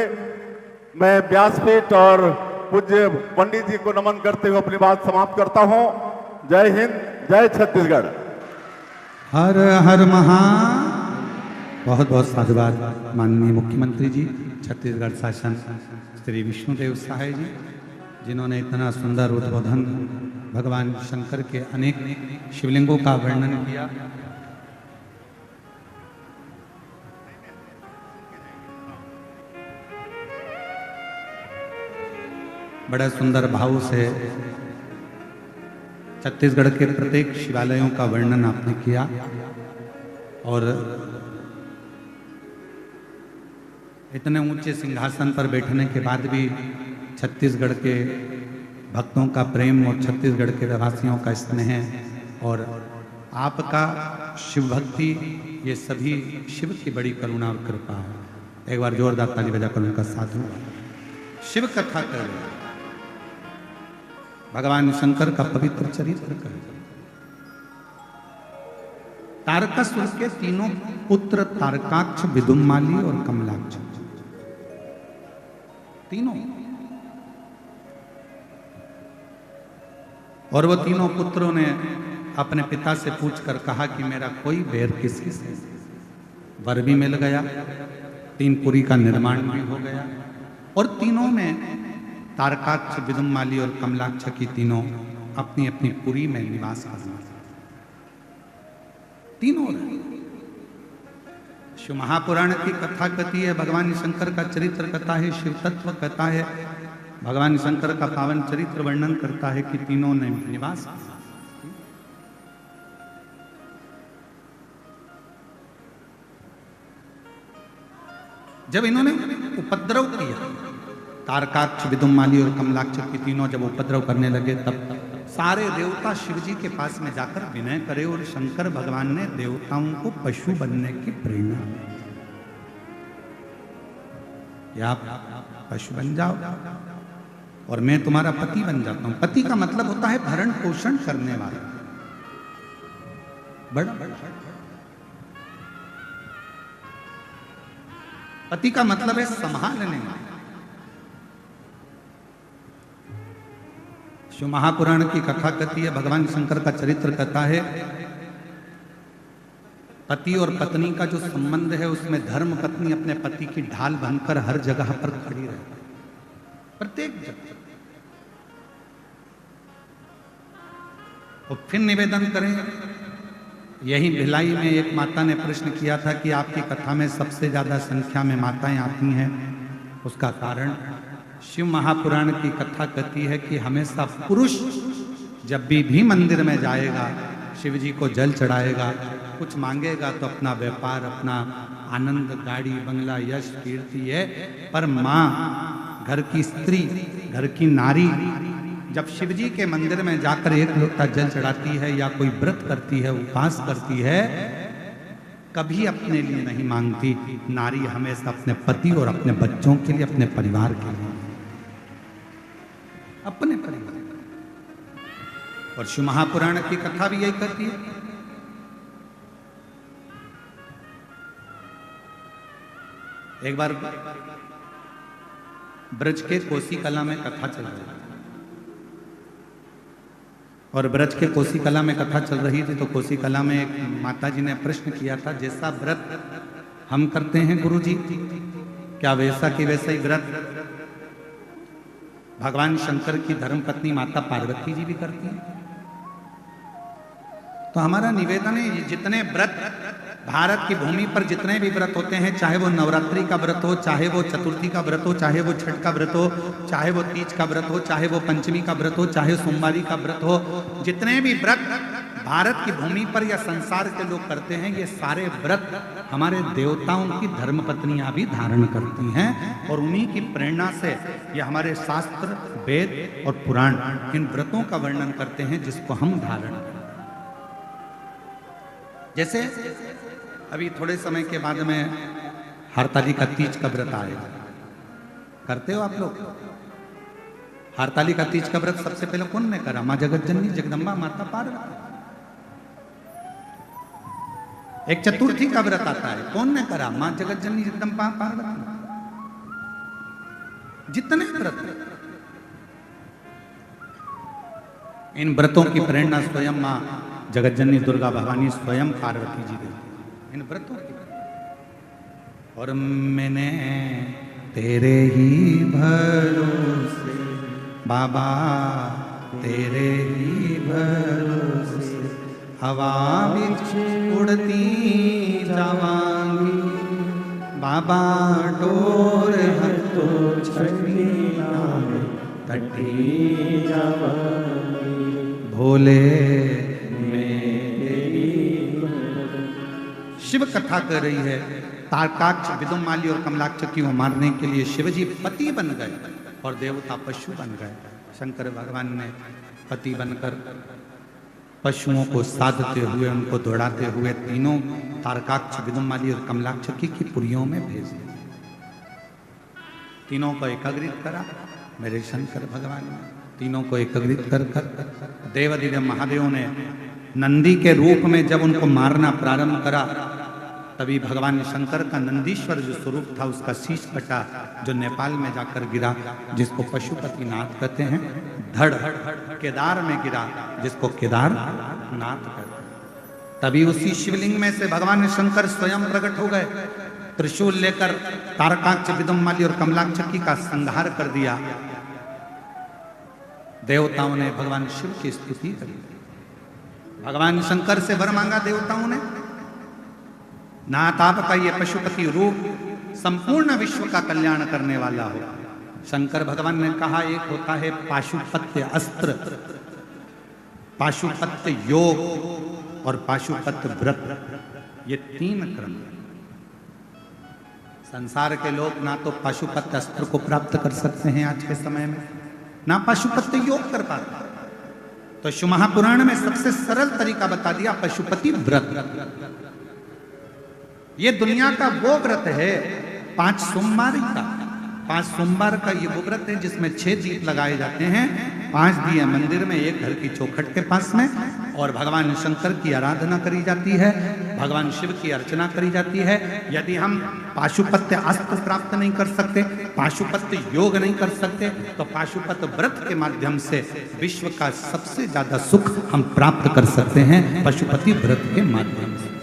मैं व्यासपीठ और पूज्य पंडित जी को नमन करते हुए अपनी बात समाप्त करता हूं। जय हिंद, जय छत्तीसगढ़।
हर हर महा। बहुत बहुत साधुवाद माननीय मुख्यमंत्री जी, छत्तीसगढ़ शासन श्री विष्णुदेव सहाय जी, जिन्होंने इतना सुंदर उद्बोधन भगवान शंकर के अनेक शिवलिंगों का वर्णन किया। बड़ा सुंदर भाव से छत्तीसगढ़ के प्रत्येक शिवालयों का वर्णन आपने किया और इतने ऊंचे सिंहासन पर बैठने के बाद भी छत्तीसगढ़ के भक्तों का प्रेम और छत्तीसगढ़ के रहवासियों का स्नेह और आपका शिव भक्ति, ये सभी शिव की बड़ी करुणा और कृपा है। एक बार जोरदार ताली बजाकर उनका साथ हो। शिव कथा कर, भगवान शंकर का पवित्र चरित्र कर। तारकासुर के तीनों पुत्र तारकाक्ष, विदुम्माली और कमलाक्ष, तीनों, और वो तीनों पुत्रों ने अपने पिता से पूछकर कहा कि मेरा कोई बैर किसी से। वर भी मिल गया, 3 पुरी का निर्माण भी हो गया और तीनों में तारकाक्ष, विदुम्माली और कमलाक्ष की तीनों अपनी अपनी पुरी में निवास करना, तीनों। शिव महापुराण की कथा कथी है, भगवान शंकर का चरित्र कथा है, शिव तत्व कथा है, भगवान शंकर का पावन चरित्र वर्णन करता है कि तीनों ने निवास किया। जब इन्होंने उपद्रव किया, तारकाक्ष, विदुम्माली और कमलाक्ष की तीनों जब उपद्रव करने लगे, तब सारे देवता शिव जी के पास में जाकर विनय करे और शंकर भगवान ने देवताओं को पशु बनने की प्रेरणा दी कि आप पशु बन जाओ और मैं तुम्हारा पति बन जाता हूं। पति का मतलब होता है भरण पोषण करने वाला, बड़ा पति का मतलब है संभालने वाला। शिव महापुराण की कथा कहती है, भगवान शंकर का चरित्र कहता है, पति और पत्नी का जो संबंध है उसमें धर्म पत्नी अपने पति की ढाल बनकर हर जगह पर खड़ी रहती, प्रत्येक जगह। और फिर निवेदन करें, यही भिलाई में एक माता ने प्रश्न किया था कि आपकी कथा में सबसे ज्यादा संख्या में माताएं आती हैं, उसका कारण शिव महापुराण की कथा कहती है कि हमेशा पुरुष जब भी मंदिर में जाएगा, शिव जी को जल चढ़ाएगा, कुछ मांगेगा तो अपना व्यापार, अपना आनंद, गाड़ी, बंगला, यश, कीर्ति है। पर माँ, घर की स्त्री, घर की नारी जब शिव जी के मंदिर में जाकर एक लोटा जल चढ़ाती है या कोई व्रत करती है, उपवास करती है, कभी अपने लिए नहीं मांगती। नारी हमेशा अपने पति और अपने बच्चों के लिए, अपने परिवार के लिए, अपने परिवार। और शिव महापुराण की कथा भी यही करती है। एक बार ब्रज के कोसी कला में कथा चल रही थी, और ब्रज के कोसी कला में कथा चल रही थी तो कोसी कला में एक माता जी ने प्रश्न किया था, जैसा व्रत हम करते हैं गुरु जी, क्या वैसा कि वैसा ही व्रत भगवान शंकर की धर्मपत्नी माता पार्वती जी भी करती हैं? तो हमारा निवेदन है, जितने व्रत भारत की भूमि पर जितने भी व्रत होते हैं, चाहे वो नवरात्रि का व्रत हो, चाहे वो चतुर्थी का व्रत हो, चाहे वो छठ का व्रत हो, चाहे वो तीज का व्रत हो, चाहे वो पंचमी का व्रत हो, चाहे सोमवारी का व्रत हो, जितने भी व्रत भारत की भूमि पर या संसार के लोग करते हैं, ये सारे व्रत हमारे देवताओं की धर्मपत्नियां भी धारण करती हैं। और उन्हीं की प्रेरणा से ये हमारे शास्त्र, वेद और पुराण इन व्रतों का वर्णन करते हैं जिसको हम धारण करते हैं। जैसे अभी थोड़े समय के बाद में हरतालिका तीज का व्रत आएगा, करते हो आप लोग? हरतालिका तीज का व्रत सबसे पहले कौन ने करा? माँ जगतजननी जगदम्बा माता पार्वती। एक चतुर्थी का व्रत आता है, कौन ने करा? माँ जगतजननी जगदम्बा पार्वती। जितने व्रत, इन व्रतों की प्रेरणा स्वयं माँ जगतजननी दुर्गा भवानी स्वयं पार्वती जी देती इन व्रतों की। और मैंने तेरे ही भरोसे बाबा, तेरे ही भरोसे हवा बिच उड़ती जावांगी बाबा, डोर है तो छठी नाम तटी जावांगी भोले। शिव कथा कर रही है, तारकाक्ष, विदुमाली और कमलाक्ष की मारने के लिए शिवजी पति बन गए और देवता पशु बन गए। शंकर भगवान ने पति बनकर पशुओं को साधते हुए, उनको दौड़ाते हुए तीनों तारकाक्ष, विदुमाली और कमलाक्ष की पुरियों में भेज दिया। तीनों को एकाग्रित करा मेरे शंकर भगवान ने। तीनों को एकाग्रित कर देवदिव्य महादेव ने नंदी के रूप में जब उनको मारना प्रारंभ करा, तभी भगवान शंकर का नंदीश्वर जो स्वरूप था उसका शीश कटा, जो नेपाल में जाकर गिरा, जिसको पशुपतिनाथ कहते हैं। धड़ केदार में गिरा, जिसको केदारनाथ कहते हैं। तभी उसी शिवलिंग में से भगवान शंकर स्वयं प्रकट हो गए, त्रिशूल लेकर तारकाक्ष, विदुमाली और कमलाक्ष का संहार कर दिया। देवताओं ने भगवान शिव की स्तुति करी। भगवान शंकर से वर मांगा देवताओं ने, नाथ आपका ये पशुपति रूप संपूर्ण विश्व का कल्याण करने वाला हो। शंकर भगवान ने कहा, एक होता है पाशुपत्य अस्त्र, पाशुपत्य योग और पाशुपत्य व्रत, ये तीन क्रम। संसार के लोग ना तो पाशुपत्य अस्त्र को प्राप्त कर सकते हैं आज के समय में, ना पाशुपत्य योग कर पाते। तो शिव महापुराण में सबसे सरल तरीका बता दिया, पशुपति व्रत। ये दुनिया का वो व्रत है 5 सोमवार का। 5 सोमवार का ये वो व्रत है जिसमें 6 दीप लगाए जाते हैं, 5 दिए मंदिर में, एक घर की चौखट के पास में, और भगवान शंकर की आराधना करी जाती है, भगवान शिव की अर्चना करी जाती है। यदि हम पाशुपत्य अस्त्र प्राप्त नहीं कर सकते, पाशुपत्य योग नहीं कर सकते, तो पाशुपत्य व्रत के माध्यम से विश्व का सबसे ज्यादा सुख हम प्राप्त कर सकते हैं, पशुपति व्रत के माध्यम से।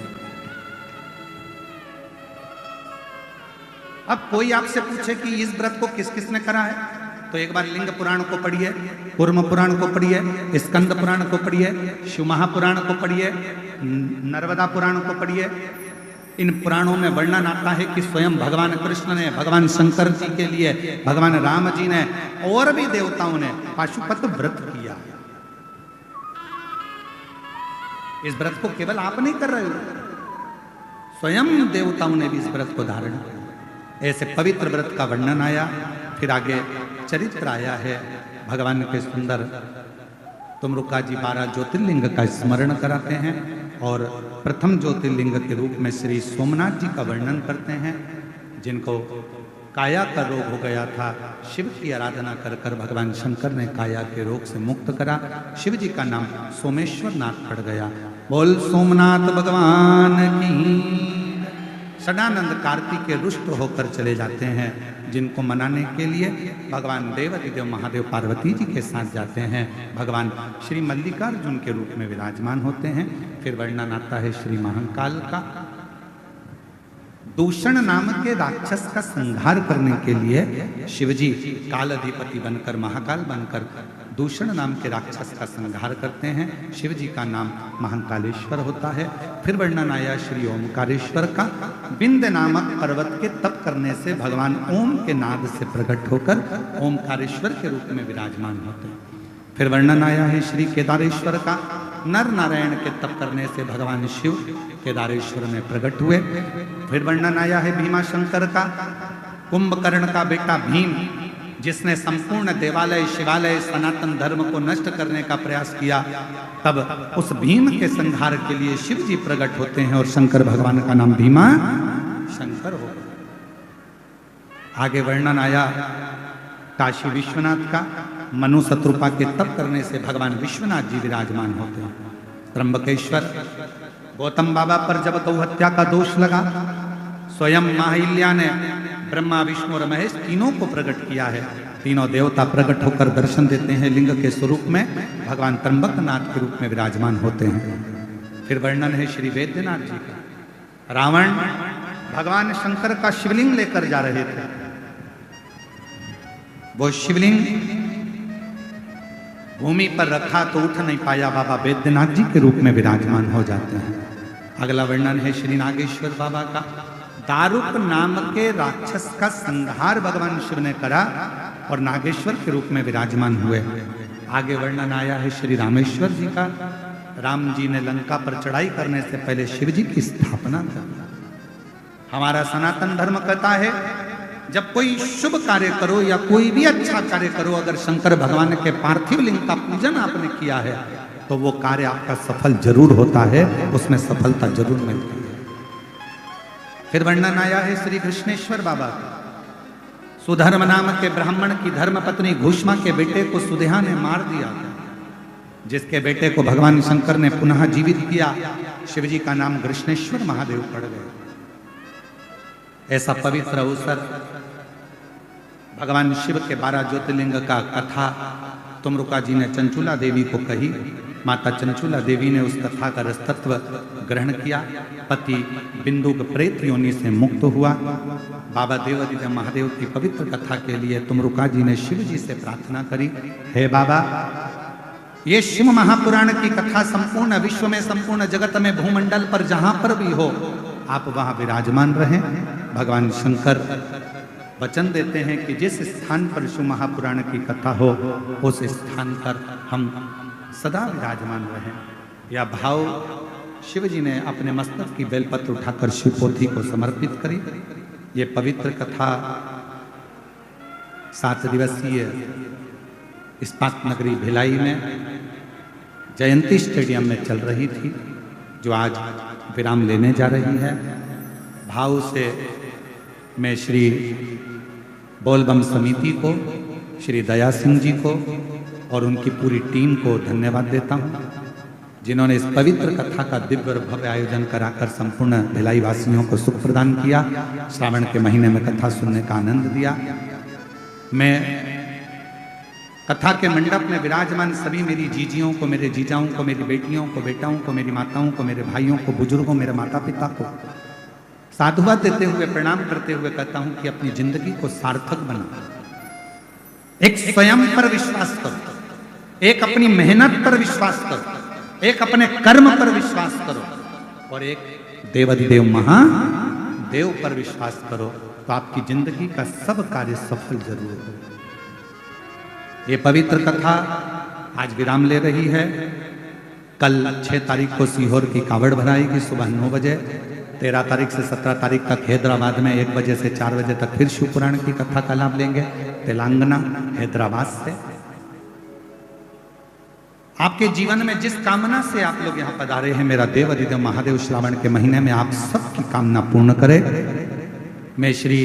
अब कोई आपसे पूछे कि इस व्रत को किस किसने करा है, तो एक बार लिंग पुराण को पढ़िए, कूर्म पुराण को पढ़िए, स्कंद पुराण को पढ़िए, शिव महापुराण को पढ़िए, नर्मदा पुराण को पढ़िए। इन पुराणों में वर्णन आता है कि स्वयं भगवान कृष्ण ने, भगवान शंकर जी के लिए, भगवान राम जी ने और भी देवताओं ने पाशुपत व्रत किया। इस व्रत को केवल आप नहीं कर रहे हो, स्वयं देवताओं ने भी इस व्रत को धारण किया। ऐसे पवित्र व्रत का वर्णन आया। फिर आगे चरित्र आया है भगवान के सुंदर। तुमरुका जी 12 ज्योतिर्लिंग का स्मरण कराते हैं और प्रथम ज्योतिर्लिंग के रूप में श्री सोमनाथ जी का वर्णन करते हैं, जिनको काया का रोग हो गया था। शिव की आराधना कर कर भगवान शंकर ने काया के रोग से मुक्त करा। शिव जी का नाम सोमेश्वर नाथ पड़ गया। बोल सोमनाथ भगवान की। सदानंद कार्तिकेय रुष्ट होकर चले जाते हैं, जिनको मनाने के लिए भगवान देवाधिदेव महादेव पार्वती जी के साथ जाते हैं। भगवान श्री मल्लिकार्जुन के रूप में विराजमान होते हैं। फिर वर्णन आता है श्री महाकाल का। दूषण नाम के राक्षस का संहार करने के लिए शिवजी काल अधिपति बनकर, महाकाल बनकर दूषण नाम के राक्षस का संहार करते हैं। शिवजी का नाम महाकालेश्वर होता है। फिर वर्णन आया श्री ओमकारेश्वर का। विंध्य नामक पर्वत के तप करने से भगवान ओम के नाद से प्रकट होकर ओमकारेश्वर के रूप में विराजमान होते हैं। फिर वर्णन आया है श्री केदारेश्वर का। नर नारायण के तप करने से भगवान शिव केदारेश्वर में प्रकट हुए। फिर वर्णन आया है भीमा शंकर का। कुंभकर्ण का बेटा भीम, जिसने संपूर्ण देवालय शिवालय सनातन धर्म को नष्ट करने का प्रयास किया, तब उस भीम के संहार के लिए शिव जी प्रकट होते हैं और शंकर भगवान का नाम भीमा शंकर हो। आगे वर्णन आया काशी विश्वनाथ का। मनु शत्रुपा के तप करने से भगवान विश्वनाथ जी विराजमान होते हैं। त्र्यंबकेश्वर। गौतम बाबा पर जब गौ हत्या का दोष लगा, स्वयं माहिल्या ने ब्रह्मा विष्णु और महेश तीनों को प्रकट किया है। तीनों देवता प्रकट होकर दर्शन देते हैं लिंग के स्वरूप में। भगवान त्र्यंबकनाथ के रूप में विराजमान होते हैं। फिर वर्णन है श्री वैद्यनाथ जी का। रावण भगवान शंकर का शिवलिंग लेकर जा रहे थे। वो शिवलिंग भूमि पर रखा तो उठ नहीं पाया, बाबा वैद्यनाथ जी के रूप में विराजमान हो जाते हैं। अगला वर्णन है श्री नागेश्वर बाबा का। दारुक नाम के राक्षस का संहार भगवान शिव ने करा और नागेश्वर के रूप में विराजमान हुए। आगे वर्णन आया है श्री रामेश्वर जी का। राम जी ने लंका पर चढ़ाई करने से पहले शिव जी की स्थापना कर। हमारा सनातन धर्म कहता है जब कोई शुभ कार्य करो या कोई भी अच्छा कार्य करो, अगर शंकर भगवान के पार्थिव लिंग का पूजन आपने किया है तो वो कार्य आपका सफल जरूर होता है, उसमें सफलता जरूर मिलती है। फिर वर्णन आया है श्री कृष्णेश्वर बाबा का। सुधर्म नाम के ब्राह्मण की धर्म पत्नी घूष्मा के बेटे को सुदेहा ने मार दिया, जिसके बेटे को भगवान शंकर ने पुनः जीवित किया। शिवजी का नाम कृष्णेश्वर महादेव पड़ गए। ऐसा पवित्र अवसर भगवान शिव के 12 ज्योतिर्लिंग का कथा तुमरुका जी ने चंचुला देवी को कही। माता चंचुला देवी ने उस कथा का रसतत्व ग्रहण किया। पति बिंदु प्रेत योनि से मुक्त हुआ। बाबा देवाधिदेव महादेव की पवित्र कथा के लिए तुमरुका जी ने शिव जी से प्रार्थना करी, हे बाबा, ये शिव महापुराण की कथा संपूर्ण विश्व में, संपूर्ण जगत में, भूमंडल पर जहां पर भी हो, आप वहां विराजमान रहें। भगवान शंकर वचन देते हैं कि जिस स्थान पर शिव महापुराण की कथा हो उस स्थान पर हम सदा विराजमान रहें। यह भाव शिव जी ने अपने मस्तक की बेलपत्र उठाकर शिव पोथी को समर्पित करी। ये पवित्र कथा 7 दिवसीय इस्पात नगरी भिलाई में जयंती स्टेडियम में चल रही थी, जो आज विराम लेने जा रही है। भाव से मैं श्री बोलबम समिति को, श्री दया सिंह जी को और उनकी पूरी टीम को धन्यवाद देता हूँ, जिन्होंने इस पवित्र कथा का दिव्य और भव्य आयोजन कराकर संपूर्ण भिलाई वासियों को सुख प्रदान किया। श्रावण के महीने में कथा सुनने का आनंद दिया। मैं कथा के मंडप में विराजमान सभी मेरी जीजियों को, मेरे जीजाओं को, मेरी बेटियों को, बेटाओं को, मेरी माताओं को, मेरे भाइयों को, बुजुर्गों, मेरे माता पिता को साधुवाद देते हुए, प्रणाम करते हुए कहता हूं कि अपनी जिंदगी को सार्थक बनाओ। एक स्वयं पर विश्वास करो, एक अपनी मेहनत पर विश्वास करो, एक अपने कर्म पर विश्वास करो और एक देवाधिदेव महादेव पर विश्वास करो, तो आपकी जिंदगी का सब कार्य सफल जरूर हो। ये पवित्र कथा आज विराम ले रही है। कल 6 तारीख को सीहोर की कावड़ भराएगी सुबह 9 बजे। 13 तारीख से 17 तारीख तक हैदराबाद में 1 बजे से 4 बजे तक फिर शिव पुराण की कथा का लाभ लेंगे तेलंगाना हैदराबाद से। आपके जीवन में जिस कामना से आप लोग यहाँ पधारे हैं, मेरा देव अधिदेव महादेव श्रावण के महीने में आप सबकी कामना पूर्ण करे। मैं श्री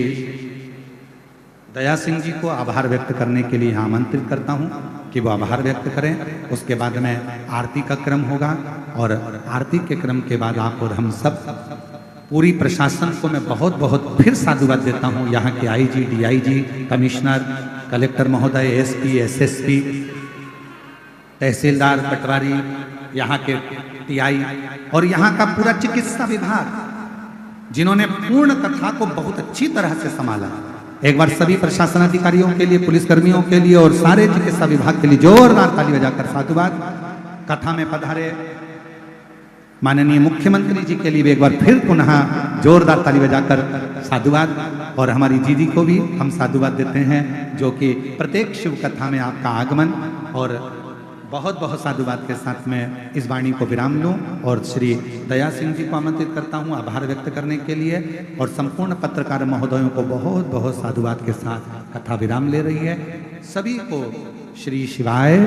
दया सिंह जी को आभार व्यक्त करने के लिए आमंत्रित करता हूँ कि वो आभार व्यक्त करें। उसके बाद में आरती का क्रम होगा और आरती के क्रम के बाद आप और हम सब पूरी प्रशासन को मैं बहुत बहुत फिर साधुवाद देता हूँ। यहाँ के आईजी, डीआईजी, कमिश्नर, कलेक्टर महोदय, एसपी, एसएसपी, तहसीलदार, पटवारी, यहाँ के टीआई और यहाँ का पूरा चिकित्सा विभाग, जिन्होंने पूर्ण कथा को बहुत अच्छी तरह से संभाला। एक बार सभी प्रशासन अधिकारियों के लिए, पुलिस कर्मियों के लिए और सारे चिकित्सा विभाग के लिए जोरदार ताली बजाकर साधुवाद। कथा में पधारे माननीय मुख्यमंत्री जी के लिए भी एक बार फिर पुनः जोरदार ताली बजाकर साधुवाद। और हमारी दीदी को भी हम साधुवाद देते हैं, जो कि प्रत्येक शिव कथा में आपका आगमन, और बहुत बहुत साधुवाद के साथ में इस वाणी को विराम लूं और श्री दया सिंह जी को आमंत्रित करता हूं आभार व्यक्त करने के लिए। और संपूर्ण पत्रकार महोदयों को बहुत बहुत साधुवाद के साथ कथा विराम ले रही है। सभी को श्री शिवाय